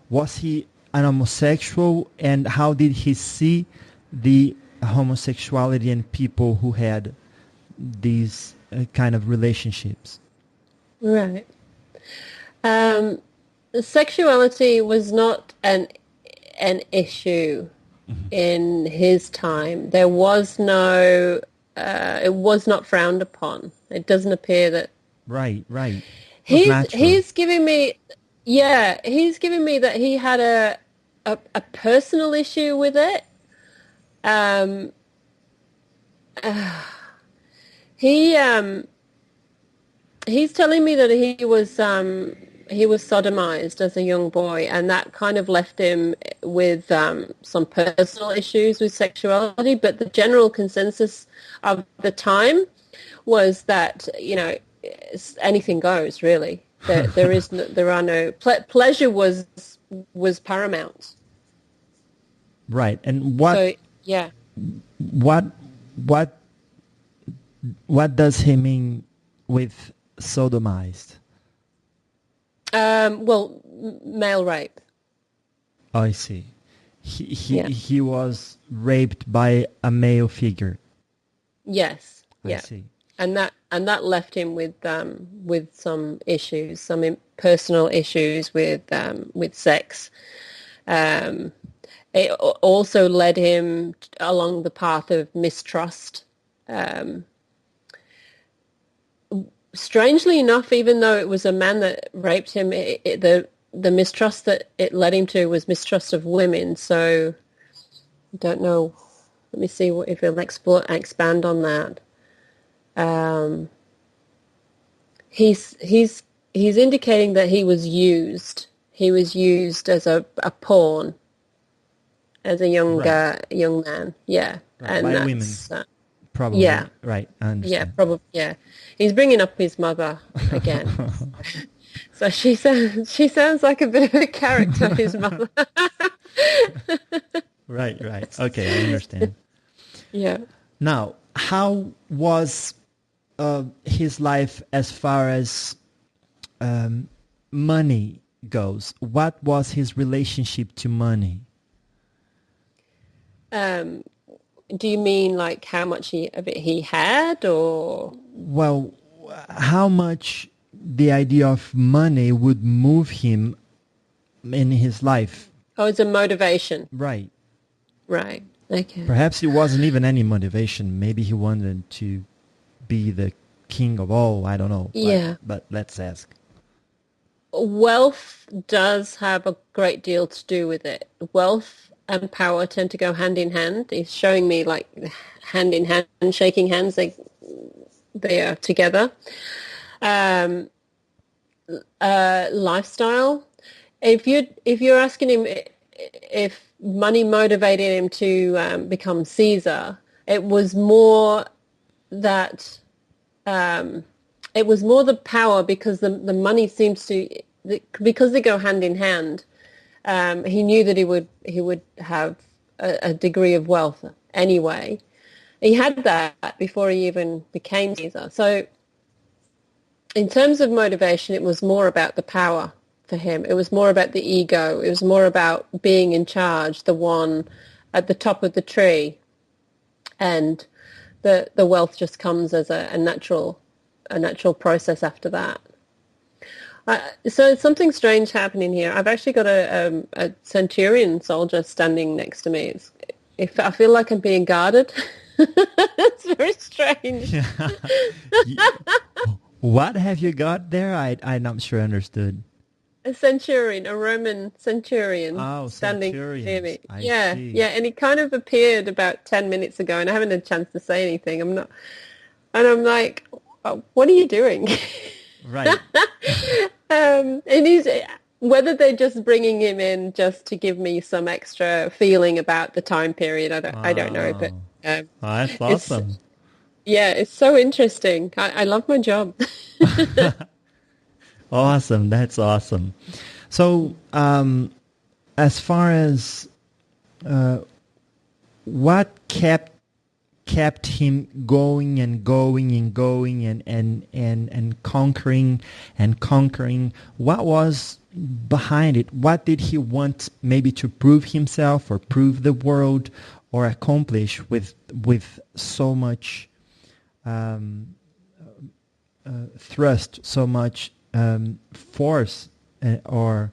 was he an homosexual, and how did he see the homosexuality in people who had these kind of relationships? Right. Sexuality was not an issue in his time. There was no it was not frowned upon. It doesn't appear that. Right. He's giving me that he had a personal issue with it. He's telling me that he was sodomized as a young boy, and that kind of left him with some personal issues with sexuality. But the general consensus of the time was that, anything goes, really. There are no pleasure was paramount. Right. And what? So, yeah. What does he mean with sodomized? Well, male rape. Oh, I see. He was raped by a male figure. Yes. I see. And that left him with some issues, some personal issues with sex. It also led him along the path of mistrust. Strangely enough, even though it was a man that raped him, the mistrust that it led him to was mistrust of women. So I don't know. Let me see if he'll expand on that. He's indicating that he was used. He was used as a pawn, as a young man. Yeah, right. And by women. Probably. Yeah. Right. I understand. Yeah, probably. Yeah. He's bringing up his mother again. So she sounds like a bit of a character, his mother. Right. Okay, I understand. Yeah. Now, how was his life as far as money goes? What was his relationship to money? Do you mean like how much of it he had, or? Well, how much the idea of money would move him in his life? Oh, it's a motivation. Right. Okay. Perhaps it wasn't even any motivation. Maybe he wanted to be the king of all. I don't know. But let's ask. Wealth does have a great deal to do with it. Wealth and power tend to go hand in hand. He's showing me like hand in hand, shaking hands. They are together. Lifestyle. If you're asking him if money motivated him to become Caesar, it was more that it was more the power, because the money seems to, because they go hand in hand. He knew that he would have a degree of wealth anyway. He had that before he even became Caesar. So in terms of motivation, it was more about the power for him. It was more about the ego. It was more about being in charge, the one at the top of the tree. And the wealth just comes as a natural process after that. So something strange happening here. I've actually got a centurion soldier standing next to me. I feel like I'm being guarded. It's very strange. What have you got there? I'm not sure I understood. A centurion, a Roman centurion, standing near me. See. And he kind of appeared about 10 minutes ago, and I haven't had a chance to say anything. I'm like, oh, what are you doing? Right. And he's, whether they're just bringing him in just to give me some extra feeling about the time period, I don't know. But that's awesome. It's so interesting. I love my job. Awesome. That's awesome. So, as far as what kept him going and conquering, what was behind it? What did he want, maybe to prove himself or prove the world or accomplish with so much thrust, so much force, or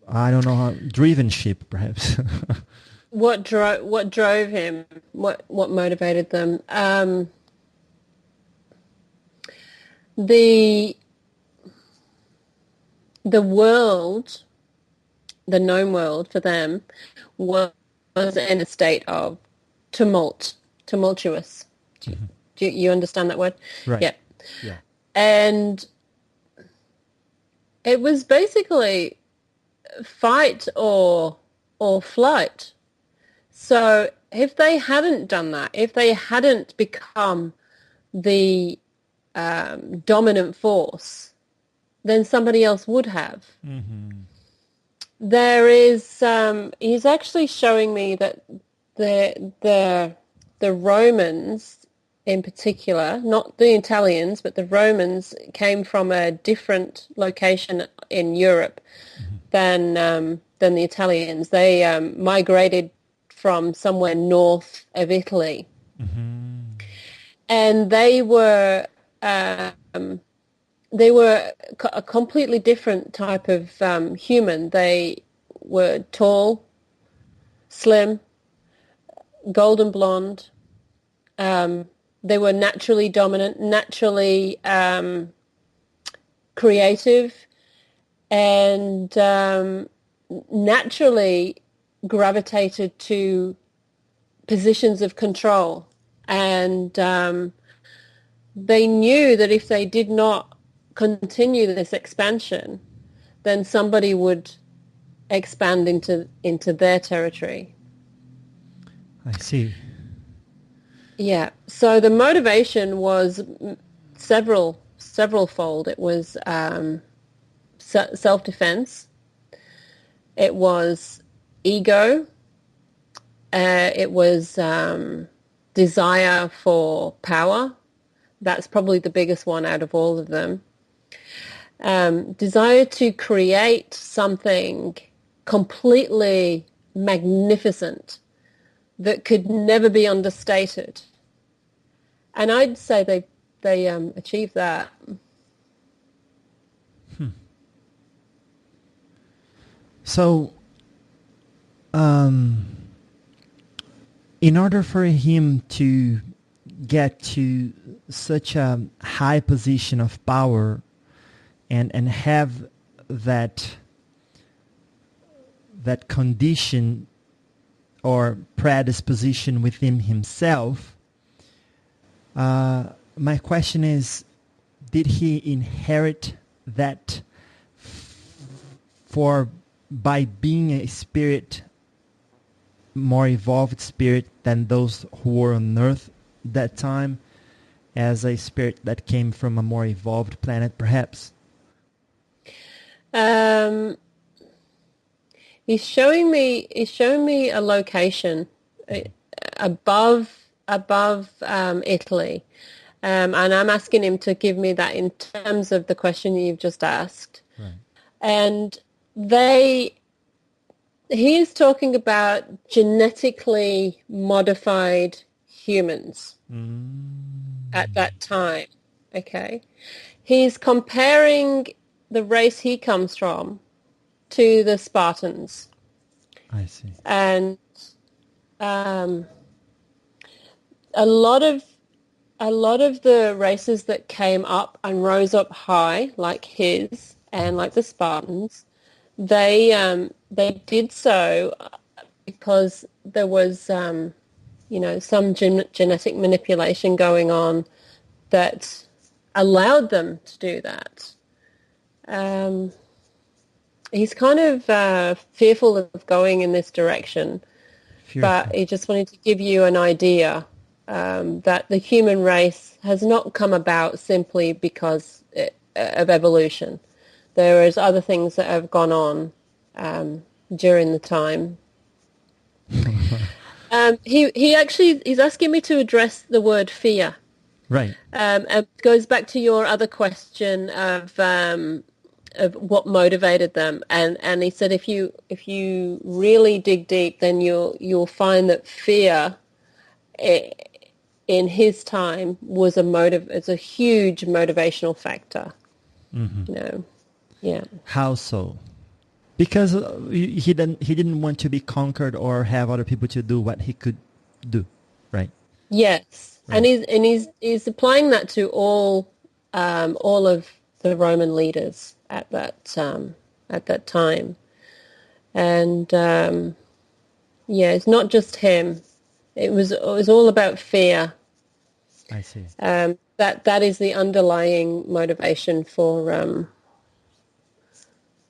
I don't know how, drivenship perhaps? What drove him? What motivated them? The world, the known world for them, was in a state of tumultuous. Do you understand that word? Right. Yeah. And it was basically fight or flight. So if they hadn't done that, if they hadn't become the dominant force, then somebody else would have. Mm-hmm. There is, he's actually showing me that the Romans in particular, not the Italians, but the Romans came from a different location in Europe than the Italians. They migrated from somewhere north of Italy, and they were a completely different type of human. They were tall, slim, golden blonde. They were naturally dominant, naturally creative, and naturally gravitated to positions of control. And they knew that if they did not continue this expansion, then somebody would expand into their territory. I see. Yeah. So the motivation was several-fold. It was self-defense. It was ego. It was desire for power. That's probably the biggest one out of all of them. Desire to create something completely magnificent that could never be understated. And I'd say they achieved that. So, in order for him to get to such a high position of power and have that condition or predisposition within himself, my question is, did he inherit that by being a spirit, more evolved spirit than those who were on earth that time, as a spirit that came from a more evolved planet, perhaps? He's showing me a location above Italy, and I'm asking him to give me that in terms of the question you've just asked. Right. And he is talking about genetically modified humans at that time. Okay, he's comparing the race he comes from to the Spartans. I see. And a lot of the races that came up and rose up high, like his and like the Spartans, they did so because there was some genetic manipulation going on that allowed them to do that. He's kind of fearful of going in this direction, but he just wanted to give you an idea that the human race has not come about simply because of evolution. There is other things that have gone on during the time. He's asking me to address the word fear. Right. It goes back to your other question of what motivated them, and he said if you really dig deep, then you'll find that fear in his time was it's a huge motivational factor. Mm-hmm. Yeah. How so? Because he didn't want to be conquered or have other people to do what he could do, right? Yes, right. And he's applying that to all of the Roman leaders at that time, and it's not just him. It was all about fear. I see. That is the underlying motivation for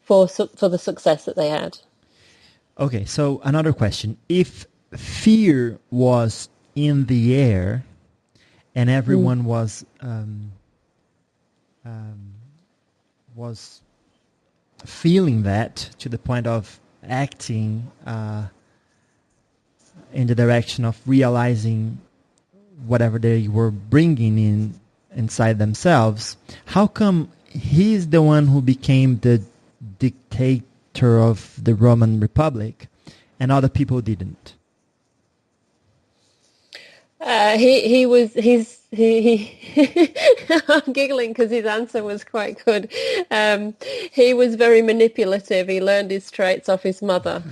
the success that they had. Okay, so another question: if fear was in the air and everyone was feeling that to the point of acting in the direction of realizing whatever they were bringing inside themselves, how come he's the one who became the dictator of the Roman Republic and other people didn't? I'm giggling because his answer was quite good. He was very manipulative. He learned his traits off his mother.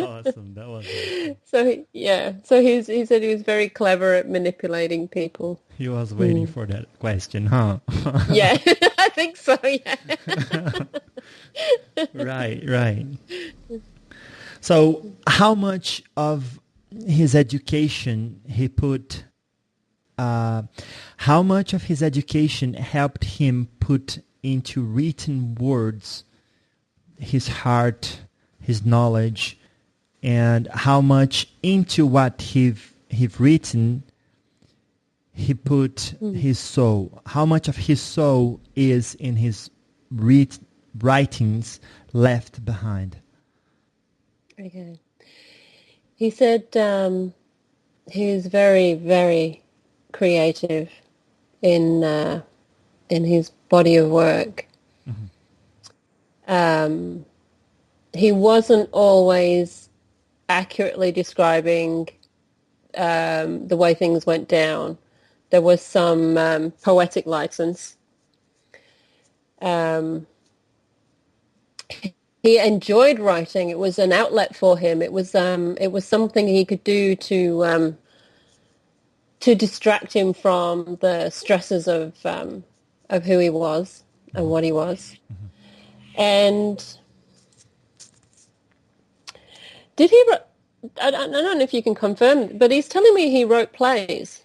Awesome. That was awesome. So he said he was very clever at manipulating people. He was waiting for that question, huh? Yeah, I think so, yeah. Right. So how much of his education helped him put into written words his heart, his knowledge, and how much into what he've written he put his soul? How much of his soul is in his writings left behind? Okay. He said he's very, very creative in his body of work. Mm-hmm. He wasn't always accurately describing the way things went down. There was some poetic license. He enjoyed writing. It was an outlet for him. It was something he could do to distract him from the stresses of who he was and what he was. Mm-hmm. And did he? I don't know if you can confirm, but he's telling me he wrote plays.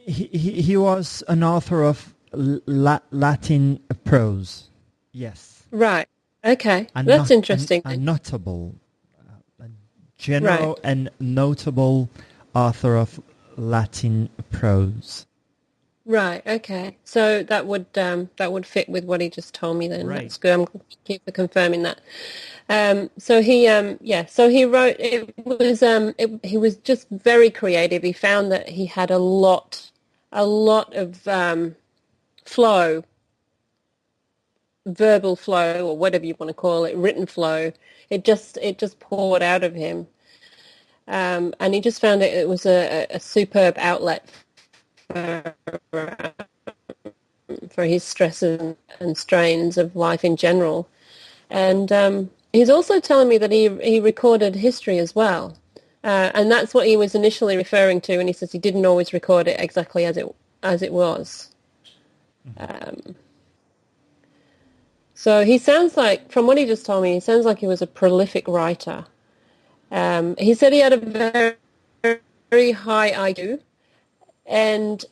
He was an author of Latin prose. Yes. Right. Okay. That's interesting. A notable general and notable author of Latin prose. Right. Okay. So that would fit with what he just told me. Then that's good. I'm keep for confirming that. So he So he wrote. He was just very creative. He found that he had a lot of flow, verbal flow, or whatever you want to call it, written flow. It just poured out of him, and he just found it was a superb outlet for his stresses and strains of life in general. And he's also telling me that he recorded history as well, and that's what he was initially referring to. And he says he didn't always record it exactly as it was. So he sounds like, from what he just told me, he sounds like he was a prolific writer. He said he had a very, very high IQ, and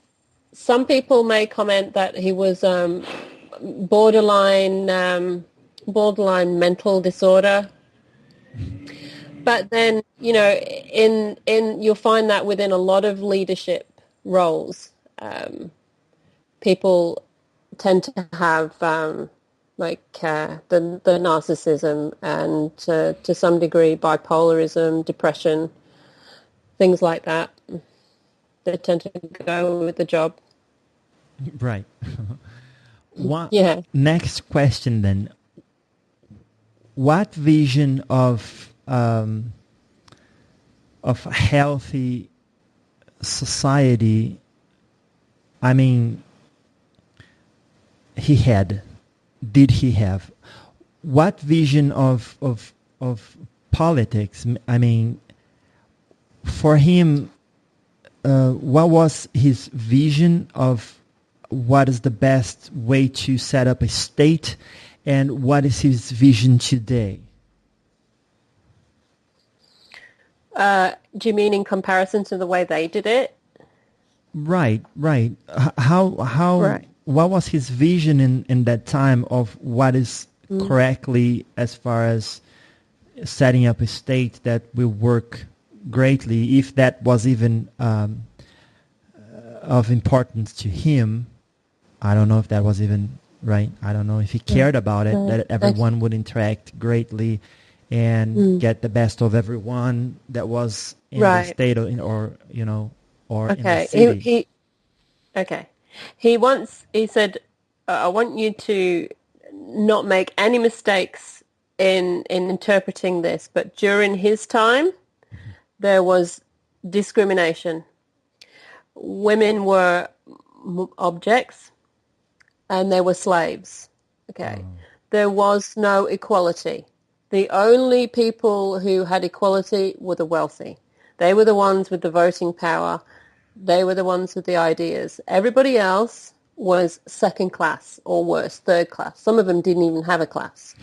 some people may comment that he was borderline mental disorder. But then, in you'll find that within a lot of leadership roles, people tend to have the narcissism and to some degree bipolarism, depression, things like that. They tend to go with the job. Right. Yeah. Next question then. What vision of healthy society, did he have? What vision of politics? For him, what was his vision of what is the best way to set up a state, and what is his vision today? Do you mean in comparison to the way they did it? Right. How? What was his vision in that time of what is correctly as far as setting up a state that will work greatly, if that was even of importance to him? I don't know if that was even right. I don't know if he cared about it, that everyone would interact greatly and get the best of everyone that was in the state or in the city. He said, I want you to not make any mistakes in interpreting this, but during his time, there was discrimination. Women were objects and they were slaves. Okay. There was no equality. The only people who had equality were the wealthy. They were the ones with the voting power. They were the ones with the ideas. Everybody else was second class or worse, third class. Some of them didn't even have a class.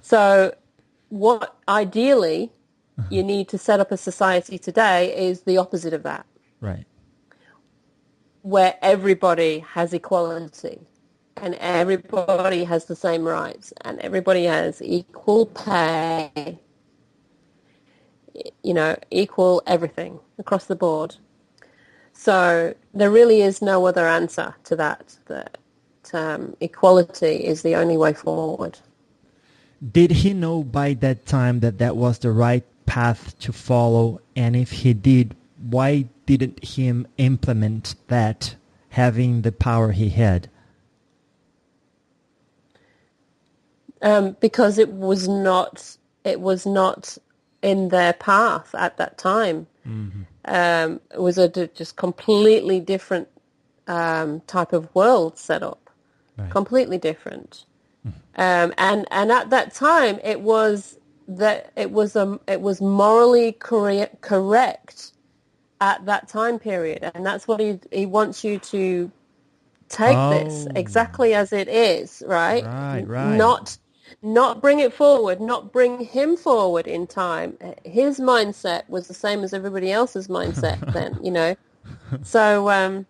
So what ideally you need to set up a society today is the opposite of that. Right. Where everybody has equality and everybody has the same rights and everybody has equal pay, equal everything across the board. So there really is no other answer to that, equality is the only way forward. Did he know by that time that was the right path to follow? And if he did, why didn't he implement that, having the power he had? Because it was not in their path at that time. Mm-hmm. It was a just completely different type of world set up, completely different. Mm-hmm. And at that time, it was morally correct at that time period, and that's what he wants you to take this exactly as it is, right? Right. Not bring it forward, not bring him forward in time. His mindset was the same as everybody else's mindset then, So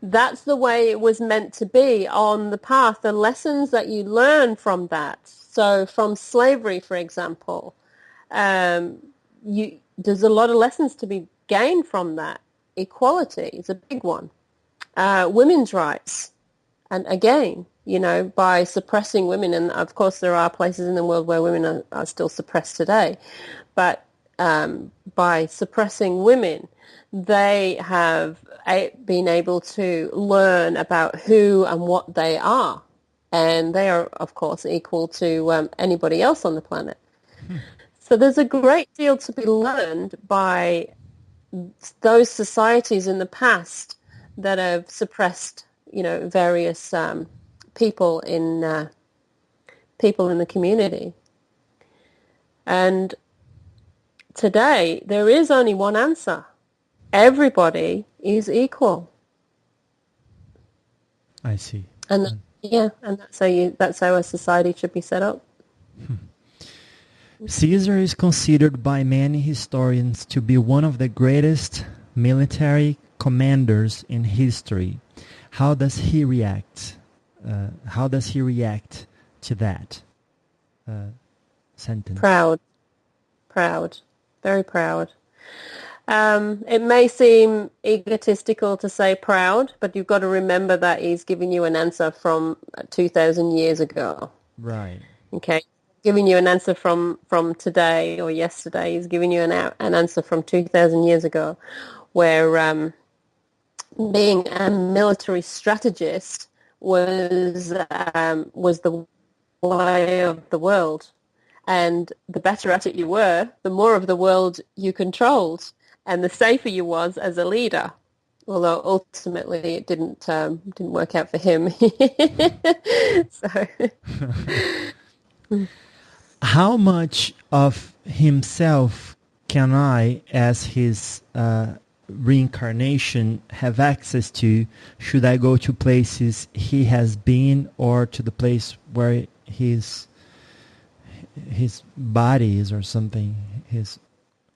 that's the way it was meant to be on the path, the lessons that you learn from that. So from slavery, for example, there's a lot of lessons to be gained from that. Equality is a big one. Women's rights, and again, by suppressing women, and of course there are places in the world where women are still suppressed today, but by suppressing women, they have been able to learn about who and what they are, and they are, of course, equal to anybody else on the planet. So there's a great deal to be learned by those societies in the past that have suppressed, various people in the community. And today there is only one answer: everybody is equal. I see. And and that's how a society should be set up. Caesar is considered by many historians to be one of the greatest military commanders in history. How does he react? To that sentence? Proud, very proud. It may seem egotistical to say proud, but you've got to remember that he's giving you an answer from 2,000 years ago. Right. Okay. Giving you an answer from today or yesterday. He's giving you an answer from 2,000 years ago, where being a military strategist was the way of the world, and the better at it you were, the more of the world you controlled, and the safer you was as a leader. Although ultimately it didn't work out for him. So. How much of himself can I, as his reincarnation, have access to? Should I go to places he has been, or to the place where his body is, or something?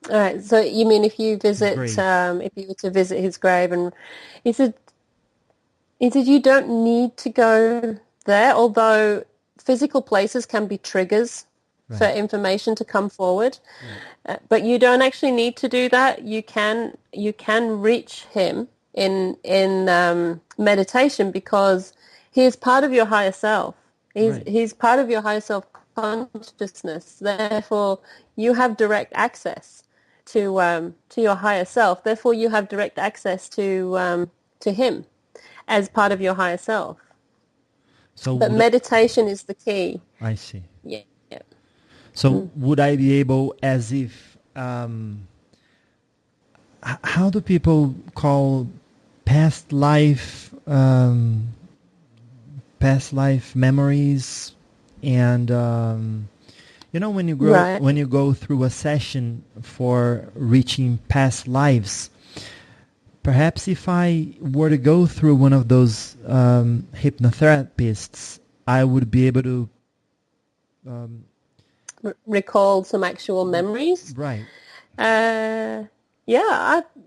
All right. So you mean if you visit, if you were to visit his grave, and he said you don't need to go there, although physical places can be triggers. Right. For information to come forward, right. But you don't actually need to do that. You can reach him in meditation, because he is part of your higher self. He's part of your higher self consciousness. Therefore, you have direct access to your higher self. Therefore, you have direct access to him as part of your higher self. But meditation is the key. I see. Yeah. So would I be able, as if, how do people call past life memories? And when you go through a session for reaching past lives, perhaps if I were to go through one of those hypnotherapists, I would be able to recall some actual memories. Right. Yeah,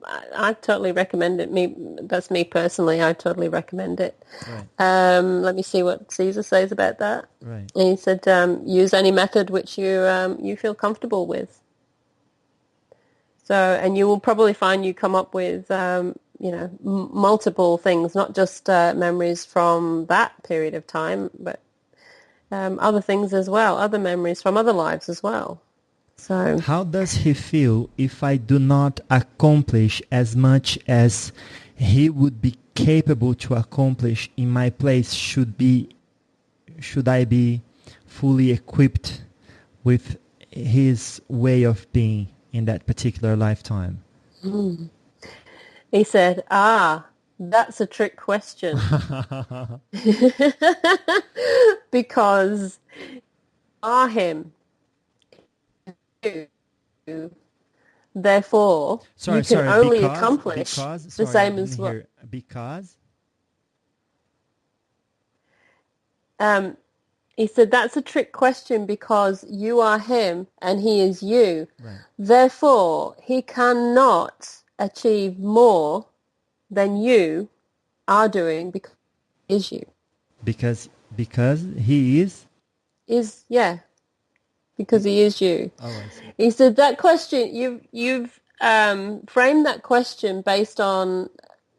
I totally recommend it. That's me personally. I totally recommend it. Right. Let me see what Caesar says about that. Right. And he said, use any method which you feel comfortable with. So, and you will probably find you come up with multiple things, not just memories from that period of time, but other things as well, other memories from other lives as well. So, how does he feel if I do not accomplish as much as he would be capable to accomplish in my place? Should I be fully equipped with his way of being in that particular lifetime? He said, that's a trick question. Because you are him. Therefore, you can only accomplish the same as what. Because? He said, that's a trick question because you are him and he is you. Right. Therefore, he cannot achieve more than you are doing because he is you. Because he is? Yeah. because he is you. Oh, I see. He said that question, you've framed that question based on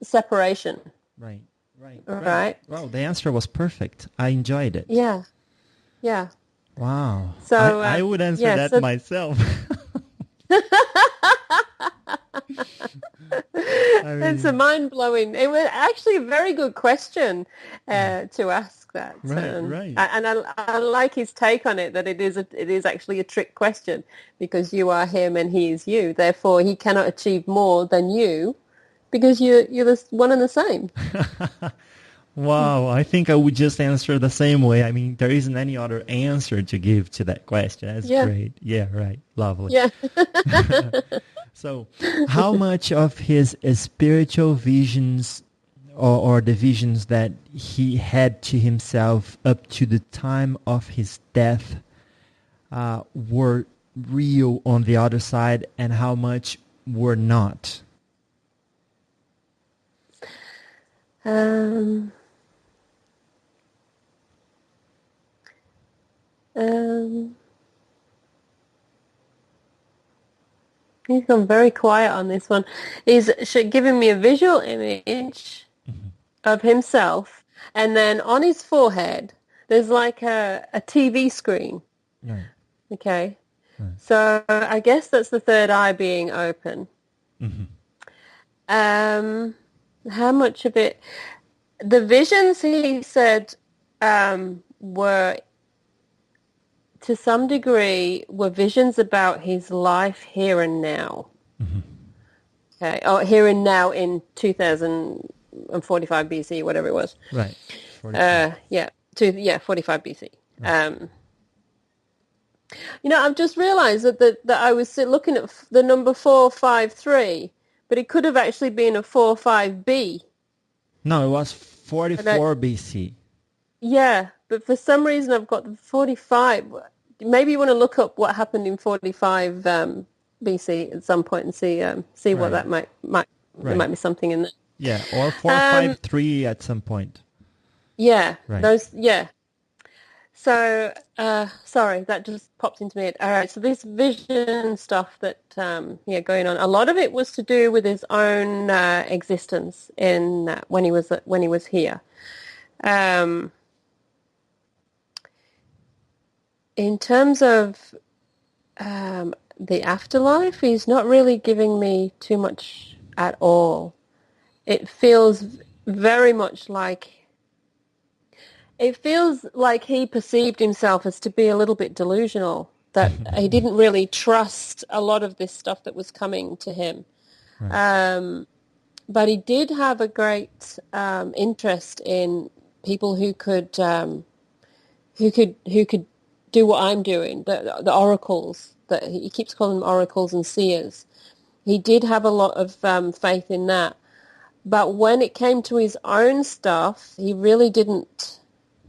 separation. Right, right, Right. right. Wow, the answer was perfect. I enjoyed it. Yeah. Yeah. Wow. So I would answer that myself. It's a mind-blowing. It was actually a very good question to ask that. Right. And I like his take on it, that it is actually a trick question, because you are him and he is you. Therefore, he cannot achieve more than you, because you're the one and the same. Wow, I think I would just answer the same way. I mean, there isn't any other answer to give to that question. That's great. Yeah, right. Lovely. Yeah. So, how much of his spiritual visions or the visions that he had to himself up to the time of his death were real on the other side, and how much were not? He's gone very quiet on this one. He's giving me a visual image of himself, and then on his forehead there's like a TV screen. Right. Okay. Right. So I guess that's the third eye being open. Mm-hmm. How much of it? The visions, he said, were, to some degree, were visions about his life here and now. Mm-hmm. Okay, here and now in 2045 BC, whatever it was. Right. 45 BC. Right. I've just realised that I was looking at the number 453, but it could have actually been a 45B. No, it was 44 BC. Yeah, but for some reason I've got the 45. Maybe you want to look up what happened in 45 BC at some point and see what that might there might be something in there. Yeah, or 453 at some point. Yeah, right. So, sorry, that just popped into my head. All right, so this vision stuff that, going on, a lot of it was to do with his own existence when he was here. In terms of the afterlife, he's not really giving me too much at all. It feels very much like... It feels like he perceived himself as to be a little bit delusional, that he didn't really trust a lot of this stuff that was coming to him. Right. But he did have a great interest in people who could do what I'm doing, the oracles. That he keeps calling them oracles and seers. He did have a lot of faith in that. But when it came to his own stuff, he really didn't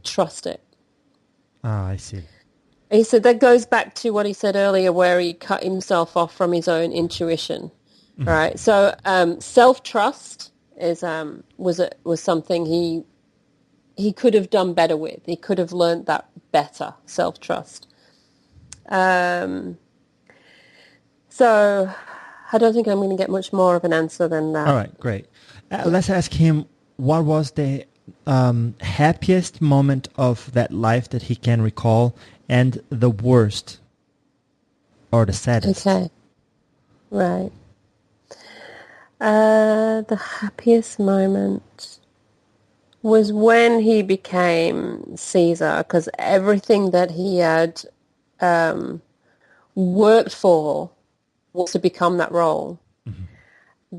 trust it. Ah, I see. He said that goes back to what he said earlier, where he cut himself off from his own intuition. Mm-hmm. Right. So self-trust was something he could have done better with. He could have learned that better, self-trust. So I don't think I'm going to get much more of an answer than that. All right, great. Let's ask him, what was the happiest moment of that life that he can recall, and the worst or the saddest? Okay. Right. The happiest moment was when he became Caesar, because everything that he had worked for was to become that role. Mm-hmm.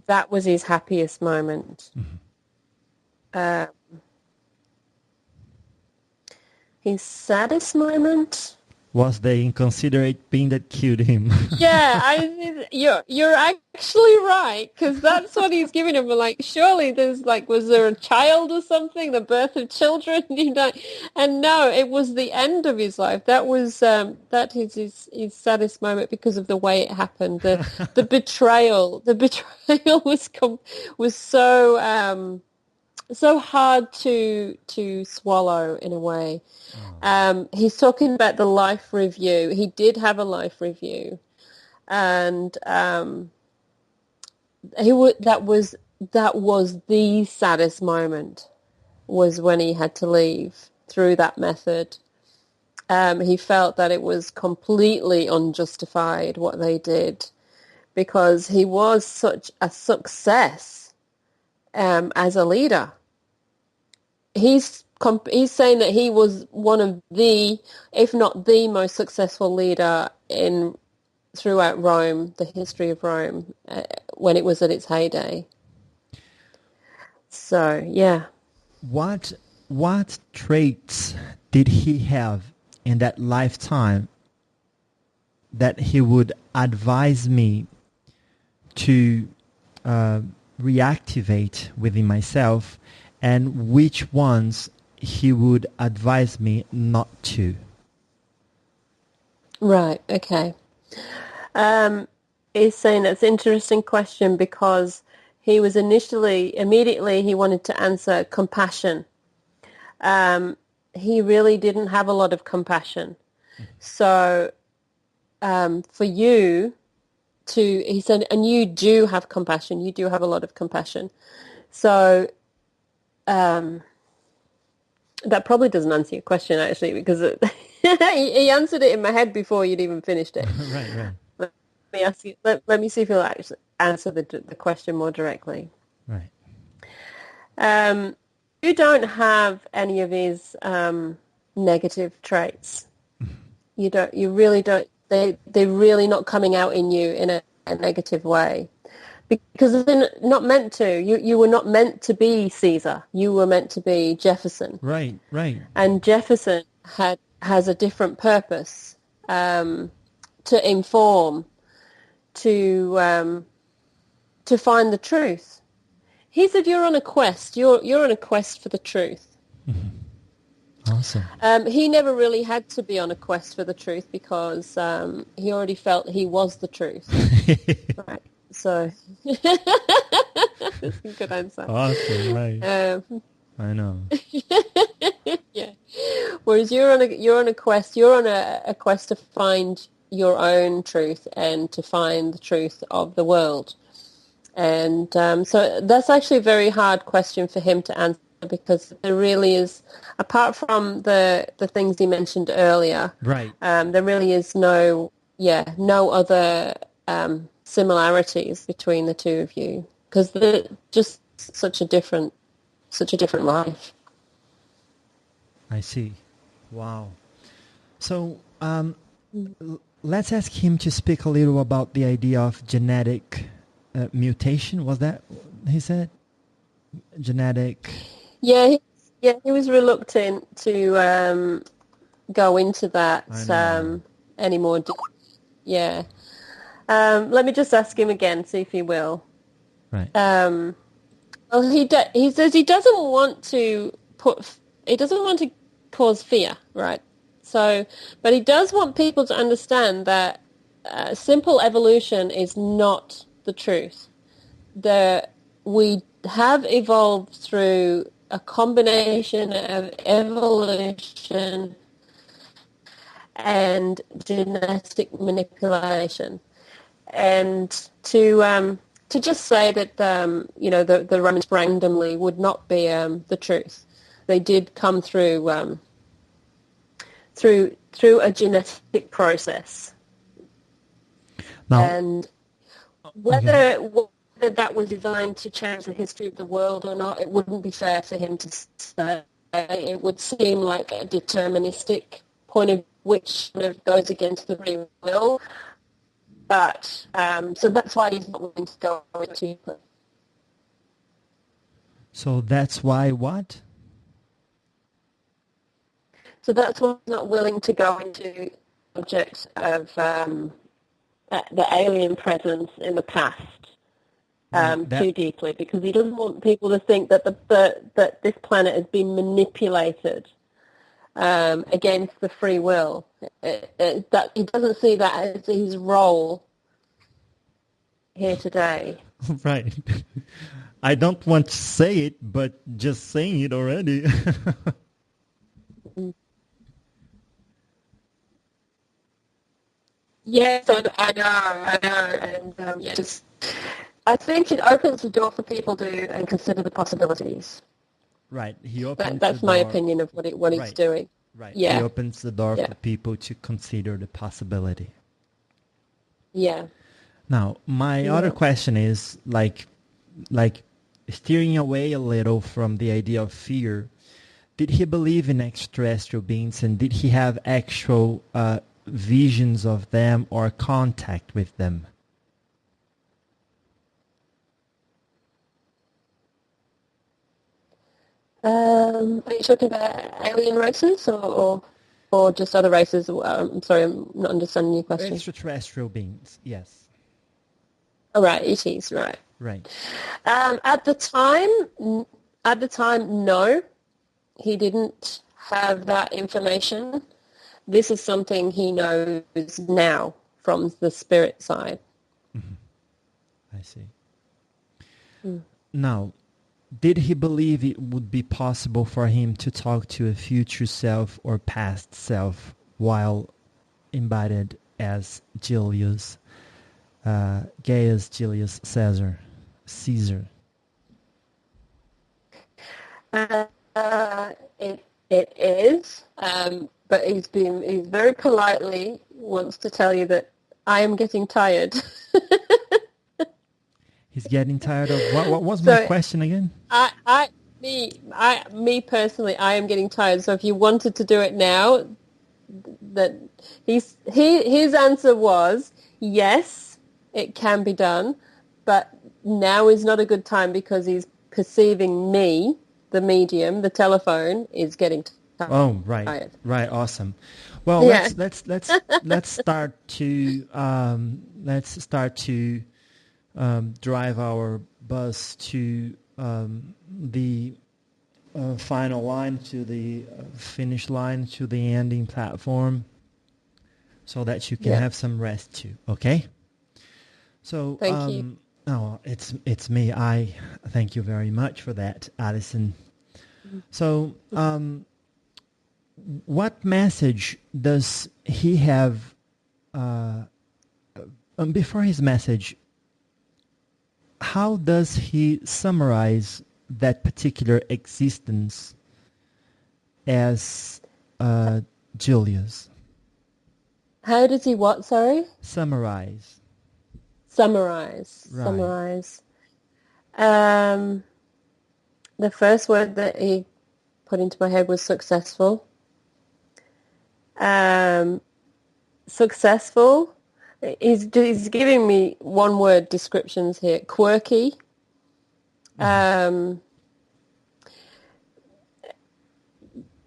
That was his happiest moment. Mm-hmm. His saddest moment was the inconsiderate being that killed him. Yeah, you're actually right, because that's what he's giving him. Like, surely was there a child or something, the birth of children, And no, it was the end of his life. That was that is his saddest moment because of the way it happened. The betrayal. The betrayal was so so hard to swallow in a way. He's talking about the life review. He did have a life review, and that was the saddest moment, was when he had to leave through that method. He felt that it was completely unjustified what they did, because he was such a success as a leader. He's saying that he was one of the, if not the most successful leader throughout Rome, the history of Rome, when it was at its heyday. So, yeah. What traits did he have in that lifetime that he would advise me to reactivate within myself, and which ones he would advise me not to? Right, okay. He's saying that's an interesting question, because he was immediately he wanted to answer compassion. He really didn't have a lot of compassion. So for you he said, and you do have compassion, you do have a lot of compassion. So that probably doesn't answer your question, actually, because he answered it in my head before you'd even finished it. Right. Let me ask you. Let me see if he'll actually answer the question more directly. Right. You don't have any of his negative traits. You don't. You really don't. They're really not coming out in you in a negative way, because they're not meant to. You were not meant to be Caesar. You were meant to be Jefferson. Right. And Jefferson has a different purpose, to inform, to find the truth. He said, "You're on a quest. You're on a quest for the truth." Awesome. He never really had to be on a quest for the truth, because he already felt he was the truth. Right. So that's a good answer. Awesome. Right. I know. Yeah. Whereas you're on a quest. You're on a quest to find your own truth and to find the truth of the world. And so that's actually a very hard question for him to answer, because there really is, apart from the things he mentioned earlier, right, there really is no other similarities between the two of you, because they're just such a different life. I see. Wow. So let's ask him to speak a little about the idea of genetic mutation. Was that he said? Genetic. Yeah, he was reluctant to go into that anymore. Yeah. Let me just ask him again, see if he will. Right. Well, he says he doesn't want to cause fear, right? So, but he does want people to understand that simple evolution is not the truth. We have evolved through a combination of evolution and genetic manipulation. And to just say that the Romans randomly would not be the truth. They did come through a genetic process. Now, and whether that was designed to change the history of the world or not, it wouldn't be fair for him to say. It would seem like a deterministic point of which sort of goes against the free will. But so that's why he's not willing to go into it. So that's why what? So that's why he's not willing to go into subjects of the alien presence in the past too deeply, because he doesn't want people to think that that this planet has been manipulated against the free will. That he doesn't see that as his role here today. Right. I don't want to say it, but just saying it already. Yes, I know, and just I think it opens the door for people to and consider the possibilities. Right. He opens the That's my door. opinion of what he's Right. doing. Right. He Yeah, opens the door yeah, for people to consider the possibility. yeah, Now, my other yeah. question is like steering away a little from the idea of fear. Did he believe in extraterrestrial beings, and did he have actual visions of them or contact with them? Are you talking about alien races or just other races? I'm sorry, I'm not understanding your question. Extraterrestrial beings, yes. Oh, right, ETs, right. Right. At the time, no, he didn't have that information. This is something he knows now from the spirit side. I see. Mm. Now, did he believe it would be possible for him to talk to a future self or past self while embodied as Gaius Julius Caesar? It is, but he's very politely wants to tell you that I am getting tired. He's getting tired of what was my So question again? me personally, I am getting tired. So if you wanted to do it now, that his answer was yes, it can be done, but now is not a good time because he's perceiving me, the medium, the telephone, is getting tired. Oh, right, right, awesome. Well, Yeah. let's start to drive our bus to the final line, to the finish line, to the ending platform, so that you can have some rest too. Okay. So, Thank you. oh, it's me. I thank you very much for that, Alison. So, what message does he have? Before his message, how does he summarize that particular existence as Julius? How does he what? Sorry. Summarize. Summarize. Right. Summarize. The first word that he put into my head was successful. Successful. He's giving me one-word descriptions here. Quirky.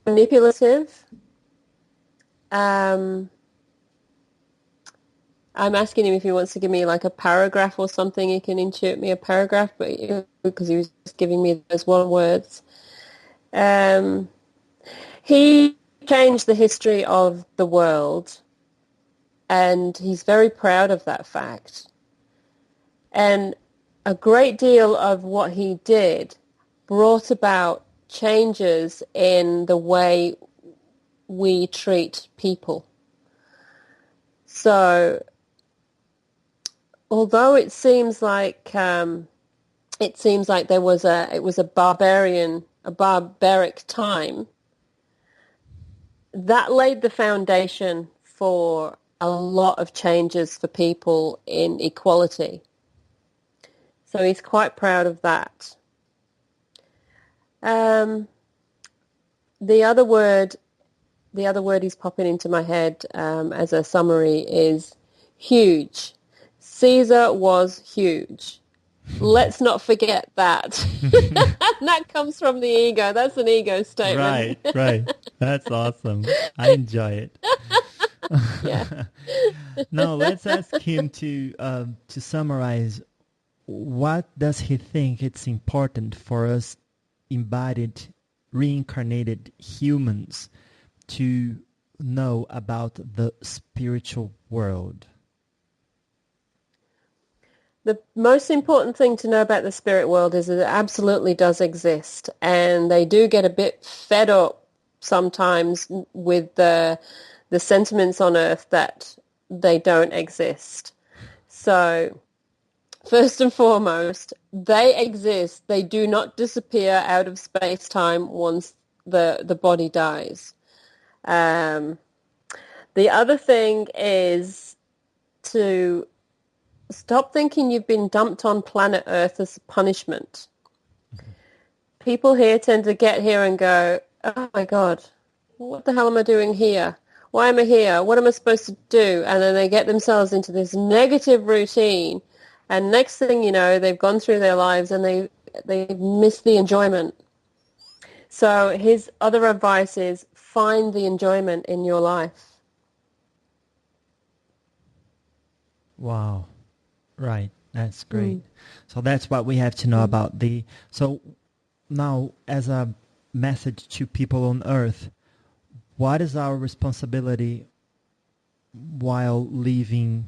Manipulative. I'm asking him if he wants to give me like a paragraph or something. He can insert me a paragraph, but because he was just giving me those one words. He changed the history of the world, and he's very proud of that fact. And a great deal of what he did brought about changes in the way we treat people. So although it seems like there was it was a barbaric time, that laid the foundation for a lot of changes for people in equality. So he's quite proud of that. The other word he's popping into my head as a summary is huge. Caesar was huge. Let's not forget that. That comes from the ego. That's an ego statement. Right. That's awesome. I enjoy it. Yeah. Now let's ask him to summarize. What does he think it's important for us embodied, reincarnated humans to know about the spiritual world? The most important thing to know about the spirit world is that it absolutely does exist, and they do get a bit fed up sometimes with the sentiments on Earth that they don't exist. So first and foremost, they exist. They do not disappear out of space-time once the body dies. The other thing is to stop thinking you've been dumped on planet Earth as punishment. Okay. People here tend to get here and go, oh my God, what the hell am I doing here? Why am I here? What am I supposed to do? And then they get themselves into this negative routine. And next thing you know, they've gone through their lives and they've missed the enjoyment. So his other advice is find the enjoyment in your life. Wow. Right. That's great. So that's what we have to know about so now as a message to people on Earth, what is our responsibility while living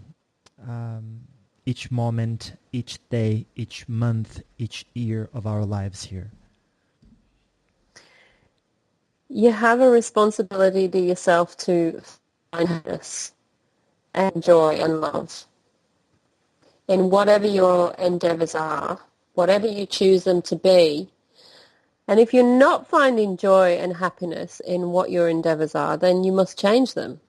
each moment, each day, each month, each year of our lives here? You have a responsibility to yourself to find happiness and joy and love in whatever your endeavors are, whatever you choose them to be. And if you're not finding joy and happiness in what your endeavors are, then you must change them.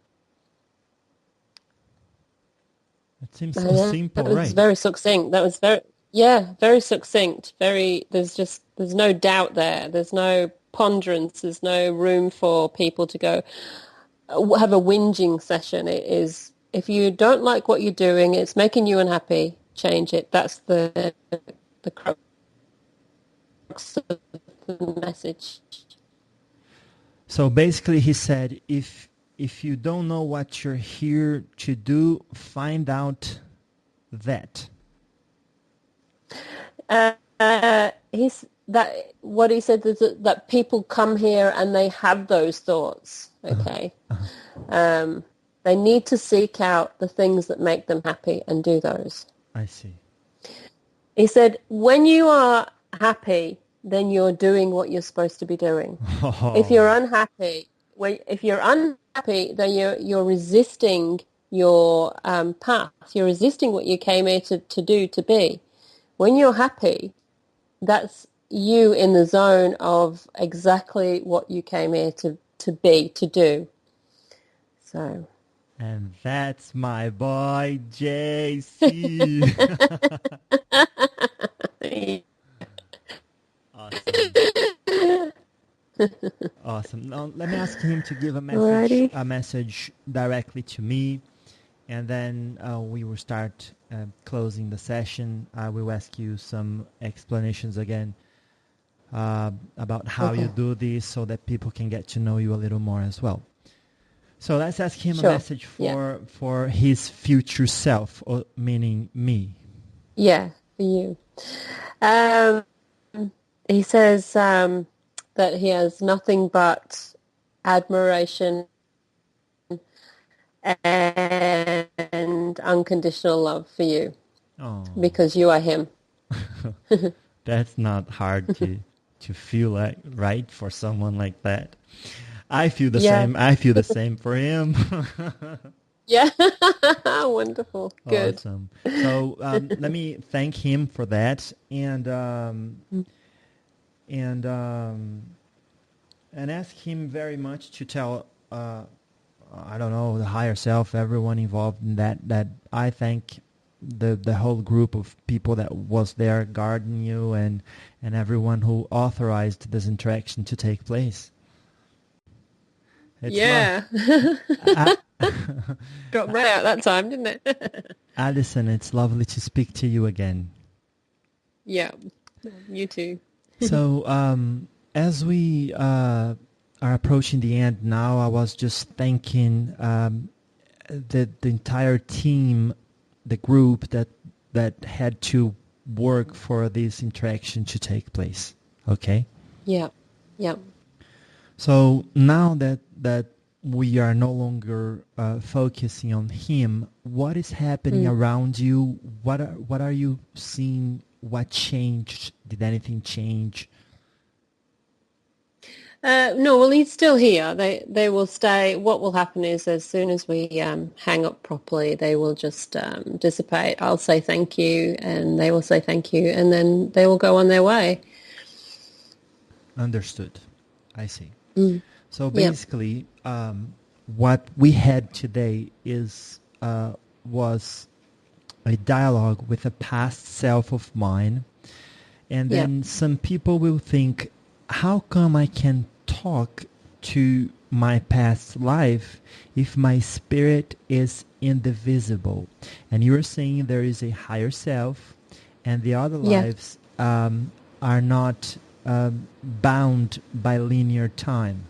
It seems so simple, right? That was very succinct. That was very succinct. There's no doubt there. There's no ponderance. There's no room for people to go have a whinging session. It is, if you don't like what you're doing, it's making you unhappy, change it. That's the crux of the message. So basically he said, if you don't know what you're here to do, find out that. What he said is that people come here and they have those thoughts, okay? They need to seek out the things that make them happy and do those. I see. He said, when you are happy, then you're doing what you're supposed to be doing. Oh. If you're unhappy, then you're resisting your path. You're resisting what you came here to do, to be. When you're happy, that's you in the zone of exactly what you came here to be, to do. So. And that's my boy, JC. Awesome. Awesome. Now, let me ask him to give a message directly to me, and then we will start closing the session. I will ask you some explanations again about how you do this so that people can get to know you a little more as well. So let's ask him a message for his future self, or meaning me. Yeah, for you. He says that he has nothing but admiration and unconditional love for you. Oh. Because you are him. That's not hard to feel like, right, for someone like that. I feel the same. I feel the same for him. Yeah. Wonderful. Good. Awesome. So let me thank him for that, and ask him very much to tell I don't know, the higher self, everyone involved in that I thank the whole group of people that was there guarding you, and everyone who authorized this interaction to take place. It's got right out that time, didn't it? Alison, it's lovely to speak to you again. Yeah, you too. So as we are approaching the end now, I was just thanking the entire team, the group that had to work for this interaction to take place. Okay? Yeah. Yeah. So now that we are no longer focusing on him, what is happening around you? What are you seeing? What changed? Did anything change? No, well, he's still here. They will stay. What will happen is, as soon as we hang up properly, they will just dissipate. I'll say thank you, and they will say thank you, and then they will go on their way. Understood. I see. So basically, what we had today was a dialogue with a past self of mine, and then some people will think, how come I can talk to my past life if my spirit is indivisible? And you are saying there is a higher self, and the other lives are not bound by linear time.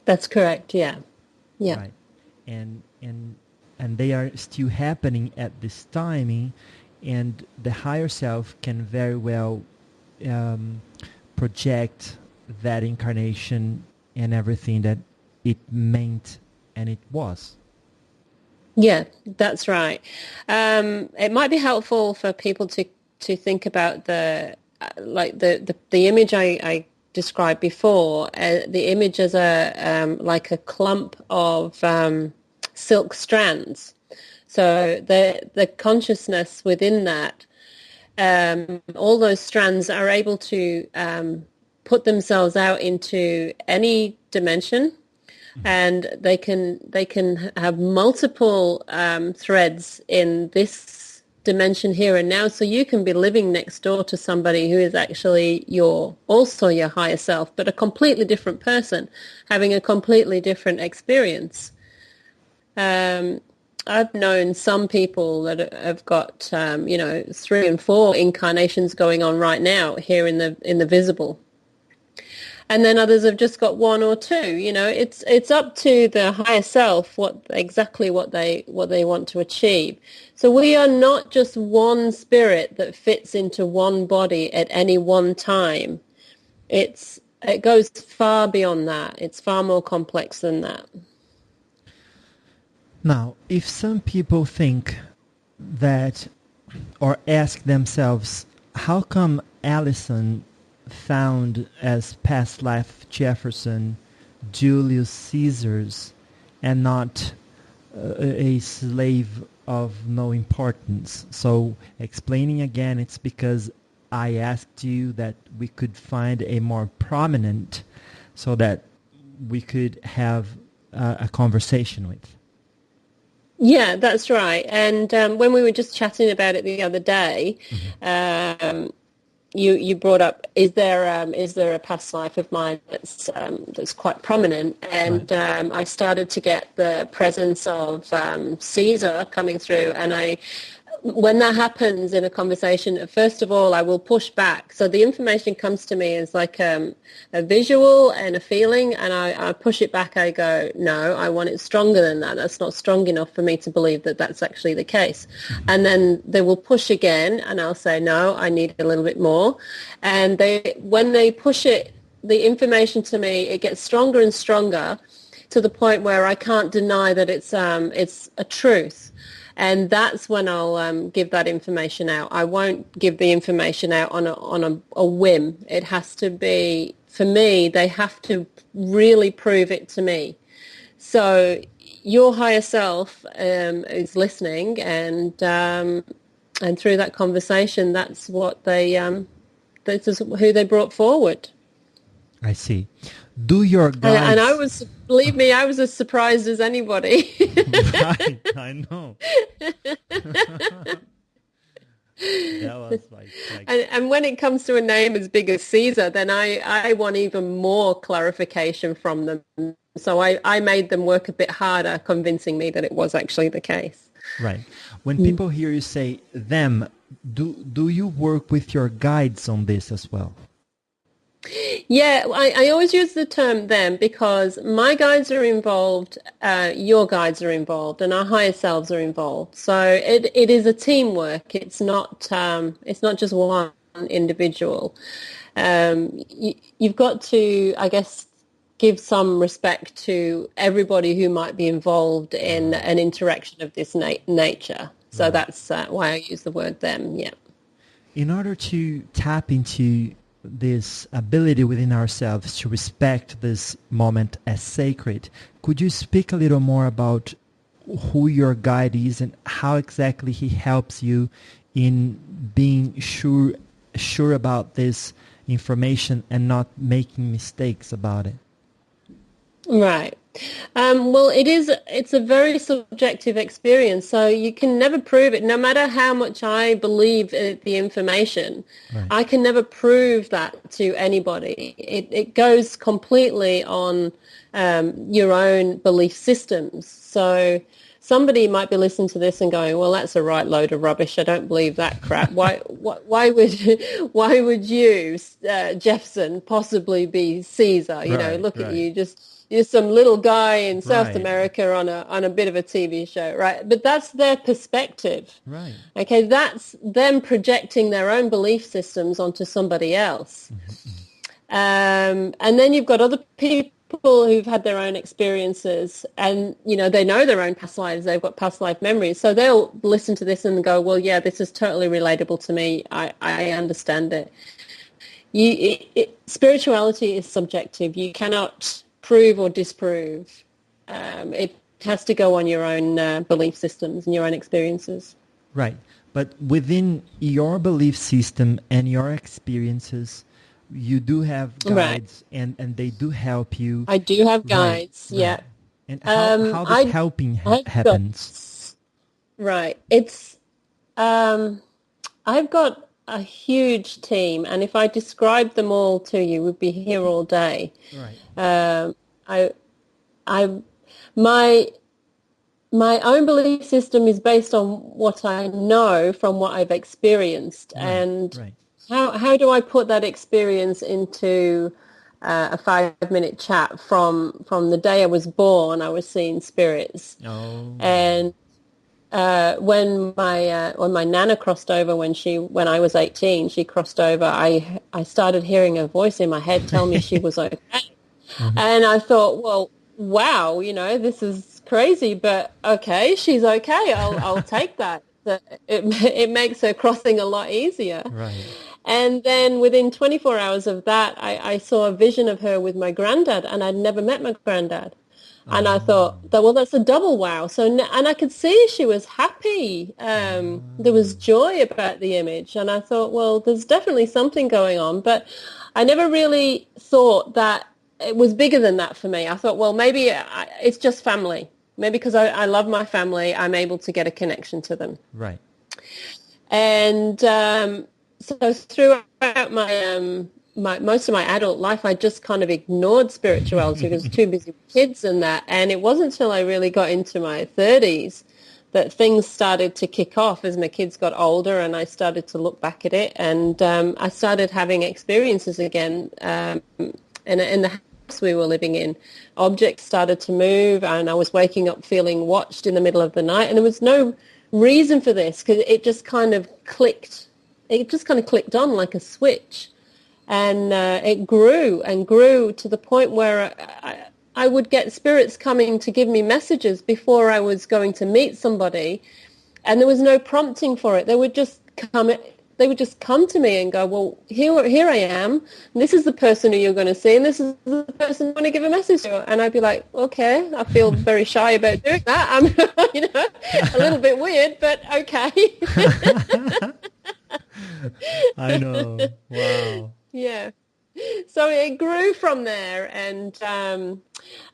That's correct. Yeah. Right. And they are still happening at this timing, and the higher self can very well project that incarnation and everything that it meant and it was. Yeah, that's right. It might be helpful for people to think about the image I described before. The image as like a clump of silk strands. So the consciousness within that, all those strands are able to put themselves out into any dimension, and they can have multiple threads in this dimension here and now. So you can be living next door to somebody who is actually also your higher self, but a completely different person, having a completely different experience. I've known some people that have got 3 and 4 incarnations going on right now here in the visible, and then others have just got 1 or 2. It's up to the higher self what they want to achieve. So we are not just one spirit that fits into one body at any one time. It goes far beyond that. It's far more complex than that. Now, if some people think that, or ask themselves, how come Alison found as past life Jefferson, Julius Caesar's, and not a slave of no importance? So, explaining again, it's because I asked you that we could find a more prominent, so that we could have a conversation with. Yeah, that's right. And when we were just chatting about it the other day, you brought up, is there a past life of mine that's quite prominent? And right. I started to get the presence of Caesar coming through, and when that happens in a conversation, first of all, I will push back. So the information comes to me as like a visual and a feeling, and I push it back. I go, no, I want it stronger than that. That's not strong enough for me to believe that that's actually the case. And then they will push again, and I'll say, no, I need a little bit more. And when they push it, the information to me, it gets stronger and stronger to the point where I can't deny that it's a truth. And that's when I'll give that information out. I won't give the information out on a whim. It has to be, for me, they have to really prove it to me. So your higher self is listening, and through that conversation, that's what this is who they brought forward. I see. Do your guides... And believe me, I was as surprised as anybody. Right, I know. That was like... And when it comes to a name as big as Caesar, then I want even more clarification from them. So I made them work a bit harder, convincing me that it was actually the case. Right. When people hear you say them, do you work with your guides on this as well? Yeah, I always use the term them because my guides are involved, your guides are involved, and our higher selves are involved. So it is a teamwork. It's not just one individual. You've got to, I guess, give some respect to everybody who might be involved in an interaction of this nature. So that's why I use the word them, yeah. In order to tap into this ability within ourselves to respect this moment as sacred, could you speak a little more about who your guide is and how exactly he helps you in being sure about this information and not making mistakes about it? Right. Well, it's a very subjective experience, so you can never prove it. No matter how much I believe the information, Right. I can never prove that to anybody. It goes completely on your own belief systems. So somebody might be listening to this and going, well, that's a right load of rubbish. I don't believe that crap. Why would you, Jefferson, possibly be Caesar? You know, look at you, you're some little guy in South America on a bit of a TV show, right? But that's their perspective. Right. Okay, that's them projecting their own belief systems onto somebody else. And then you've got other people who've had their own experiences and, you know, they know their own past lives. They've got past life memories. So they'll listen to this and go, well, yeah, this is totally relatable to me. I understand it. Spirituality is subjective. You cannot prove or disprove. It has to go on your own belief systems and your own experiences. Right. But within your belief system and your experiences, you do have guides, and they do help you. I do have guides, yeah. And how this helping happens? It's, I've got a huge team, and if I described them all to you, we'd be here all day. Right. My own belief system is based on what I know from what I've experienced, and how do I put that experience into a 5-minute chat from the day I was born? I was seeing spirits, and when my nana crossed over when I was 18, she crossed over. I started hearing a voice in my head tell me she was okay, and I thought, well, wow, you know, this is crazy, but okay, she's okay. I'll take that. It makes her crossing a lot easier. Right. And then within 24 hours of that, I saw a vision of her with my granddad, and I'd never met my granddad. And I thought, well, that's a double wow. And I could see she was happy. There was joy about the image. And I thought, well, there's definitely something going on. But I never really thought that it was bigger than that for me. I thought, well, maybe it's just family. Maybe because I love my family, I'm able to get a connection to them. Right. And so throughout my most of my adult life, I just kind of ignored spirituality because I was too busy with kids and that. And it wasn't until I really got into my 30s that things started to kick off as my kids got older, and I started to look back at it. And I started having experiences again. In the house we were living in, objects started to move, and I was waking up feeling watched in the middle of the night. And there was no reason for this because it just kind of clicked. It just kind of clicked on like a switch. And it grew and grew to the point where I would get spirits coming to give me messages before I was going to meet somebody, and there was no prompting for it. They would just come to me and go, well, here I am. This is the person who you're going to see, and this is the person you want to give a message to. And I'd be like, okay, I feel very shy about doing that. I'm, a little bit weird, but okay. I know. Wow. Yeah. So it grew from there, and then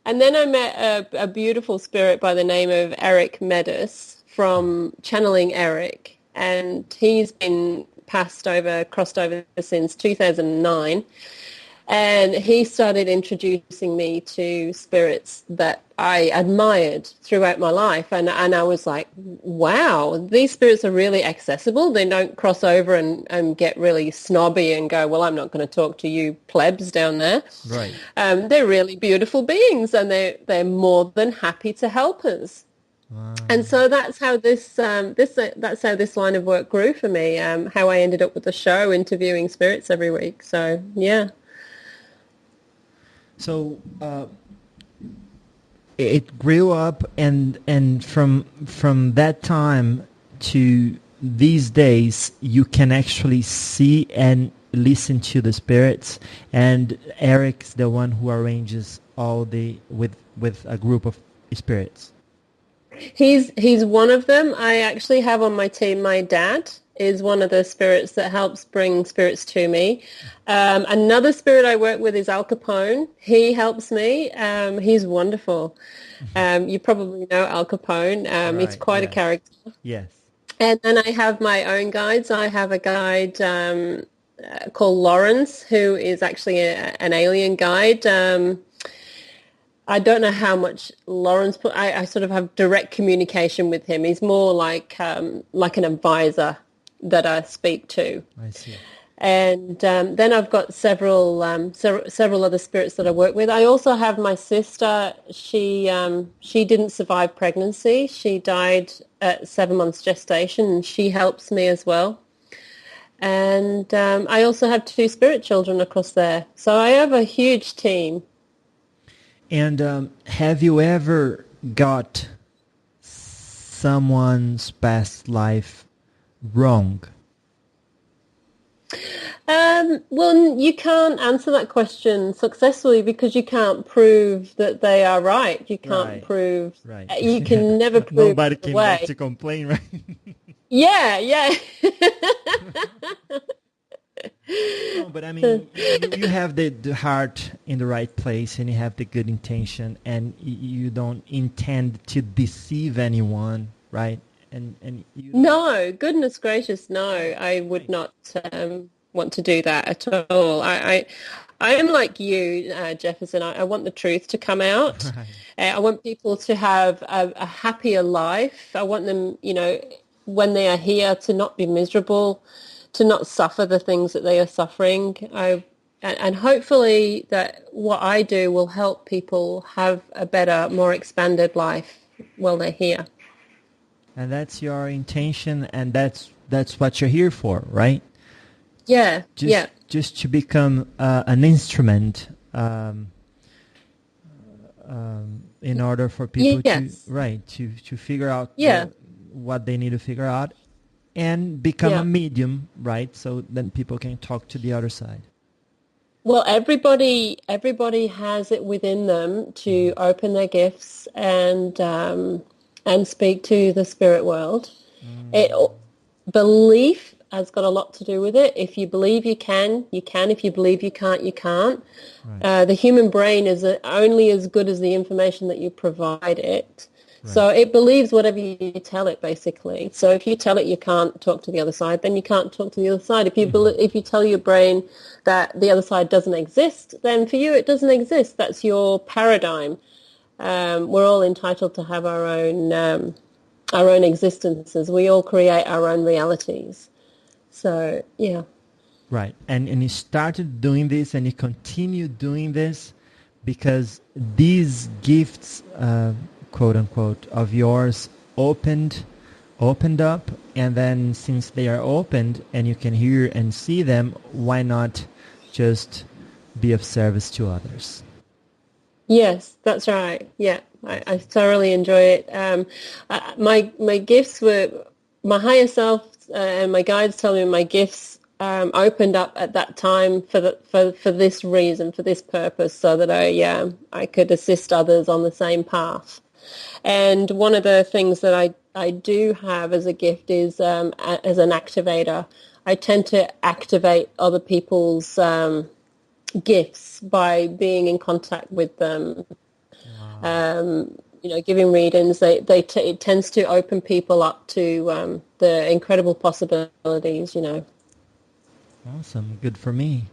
I met a beautiful spirit by the name of Eric Medes from Channeling Eric, and he's been crossed over since 2009, and he started introducing me to spirits that I admired throughout my life, and I was like, wow, these spirits are really accessible. They don't cross over and get really snobby and go, well, I'm not going to talk to you plebs down there. Right. They're really beautiful beings, and they're more than happy to help us. Wow. And so that's how this line of work grew for me. How I ended up with the show interviewing spirits every week. So yeah. So it grew up, and from that time to these days, you can actually see and listen to the spirits. And Eric's the one who arranges all with a group of spirits. He's one of them. I actually have on my team my dad is one of the spirits that helps bring spirits to me. Another spirit I work with is Al Capone. He helps me. He's wonderful. You probably know Al Capone. He's quite a character. Yes. And then I have my own guides. I have a guide called Lawrence, who is actually an alien guide. I don't know how much Lawrence put. I sort of have direct communication with him. He's more like an advisor that I speak to. I see. And then I've got several other spirits that I work with. I also have my sister. She didn't survive pregnancy. She died at 7 months gestation, and she helps me as well. And I also have 2 spirit children across there. So I have a huge team. And have you ever got someone's past life wrong? Well, you can't answer that question successfully because you can't prove that they are right. You can't prove. Right. You can never prove. Nobody came back to complain, right? Yeah. No, but I mean, you have the heart in the right place, and you have the good intention, and you don't intend to deceive anyone, right? And you... No, goodness gracious, no, I would not want to do that at all. I am like you, Jefferson. I want the truth to come out. Right. I want people to have a happier life. I want them, when they are here, to not be miserable, to not suffer the things that they are suffering. And hopefully that what I do will help people have a better, more expanded life while they're here. And that's your intention, and that's what you're here for, right? Yeah, Just to become an instrument in order for people to figure out what they need to figure out, and become a medium, right? So then people can talk to the other side. Well, everybody has it within them to open their gifts and speak to the spirit world. Belief has got a lot to do with it. If you believe you can, you can. If you believe you can't, you can't. Right. The human brain is only as good as the information that you provide it. Right. So it believes whatever you tell it, basically. So if you tell it you can't talk to the other side, then you can't talk to the other side. If you if you tell your brain that the other side doesn't exist, then for you it doesn't exist. That's your paradigm. We're all entitled to have our own existences. We all create our own realities. So, yeah. Right. And you started doing this, and you continue doing this because these gifts, quote unquote, of yours opened up, and then since they are opened and you can hear and see them, why not just be of service to others? Yes, that's right. Yeah, I thoroughly enjoy it. My gifts were, my higher self and my guides tell me my gifts opened up at that time for this reason, for this purpose, so that I could assist others on the same path. And one of the things that I do have as a gift is as an activator. I tend to activate other people's gifts by being in contact with them. Wow. Giving readings, it tends to open people up to the incredible possibilities. Awesome, good for me.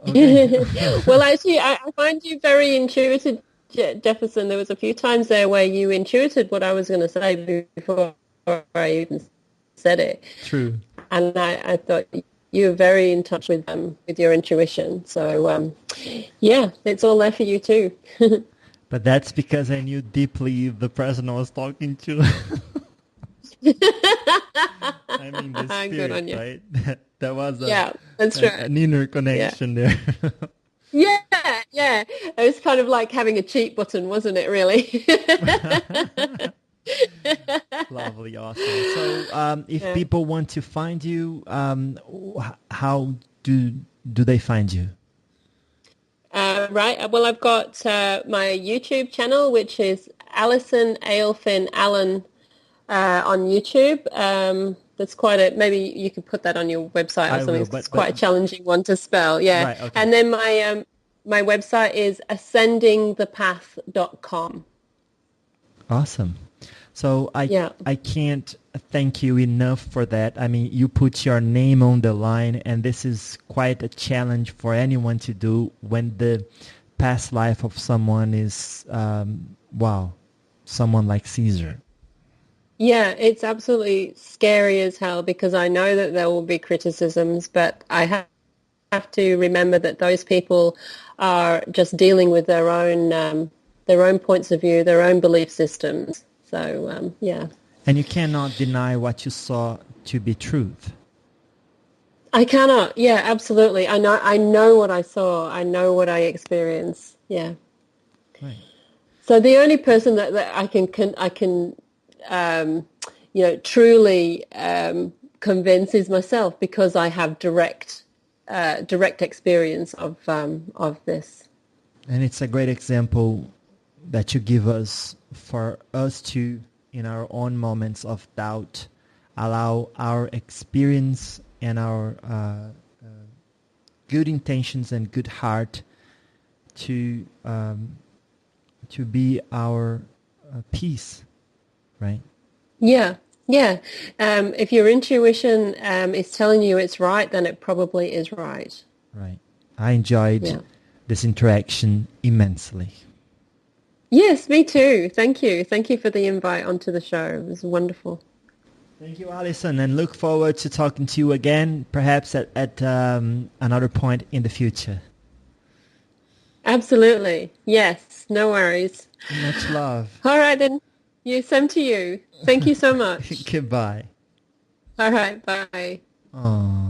Okay. Well, actually, I find you very intuitive, Jefferson. There was a few times there where you intuited what I was going to say before I even said it. True. And I thought you were very in touch with your intuition. So, it's all there for you too. But that's because I knew deeply the person I was talking to. I mean, the spirit, good on you. right? That was that's right. An inner connection there. Yeah, yeah. It was kind of like having a cheat button, wasn't it, really? Lovely, awesome. So, if Yeah. people want to find you, how do they find you? Right. Well, I've got my YouTube channel, which is Alison Ailfinn Allan on YouTube. That's quite a, maybe you could put that on your website or I something. will, It's but quite a challenging one to spell. Yeah. right, okay. And then my website is ascendingthepath.com. Awesome. So Yeah. I can't thank you enough for that. I mean, you put your name on the line, and this is quite a challenge for anyone to do when the past life of someone is, wow, someone like Caesar. Yeah, it's absolutely scary as hell because I know that there will be criticisms, but I have to remember that those people are just dealing with their own points of view, their own belief systems. So yeah, And you cannot deny what you saw to be truth. I cannot. Yeah, absolutely. I know what I saw. I know what I experienced. Yeah. Right. So the only person that I can truly convince is myself because I have direct experience of this. And it's a great example that you give us for us to, in our own moments of doubt, allow our experience and our good intentions and good heart to be our peace, right? Yeah, yeah. If your intuition is telling you it's right, then it probably is right. Right. I enjoyed Yeah. this interaction immensely. Yes, me too. Thank you. Thank you for the invite onto the show. It was wonderful. Thank you, Alison, and look forward to talking to you again, perhaps at another point in the future. Absolutely. Yes, no worries. Much love. All right, then. You, same to you. Thank you so much. Goodbye. All right, bye. Aww.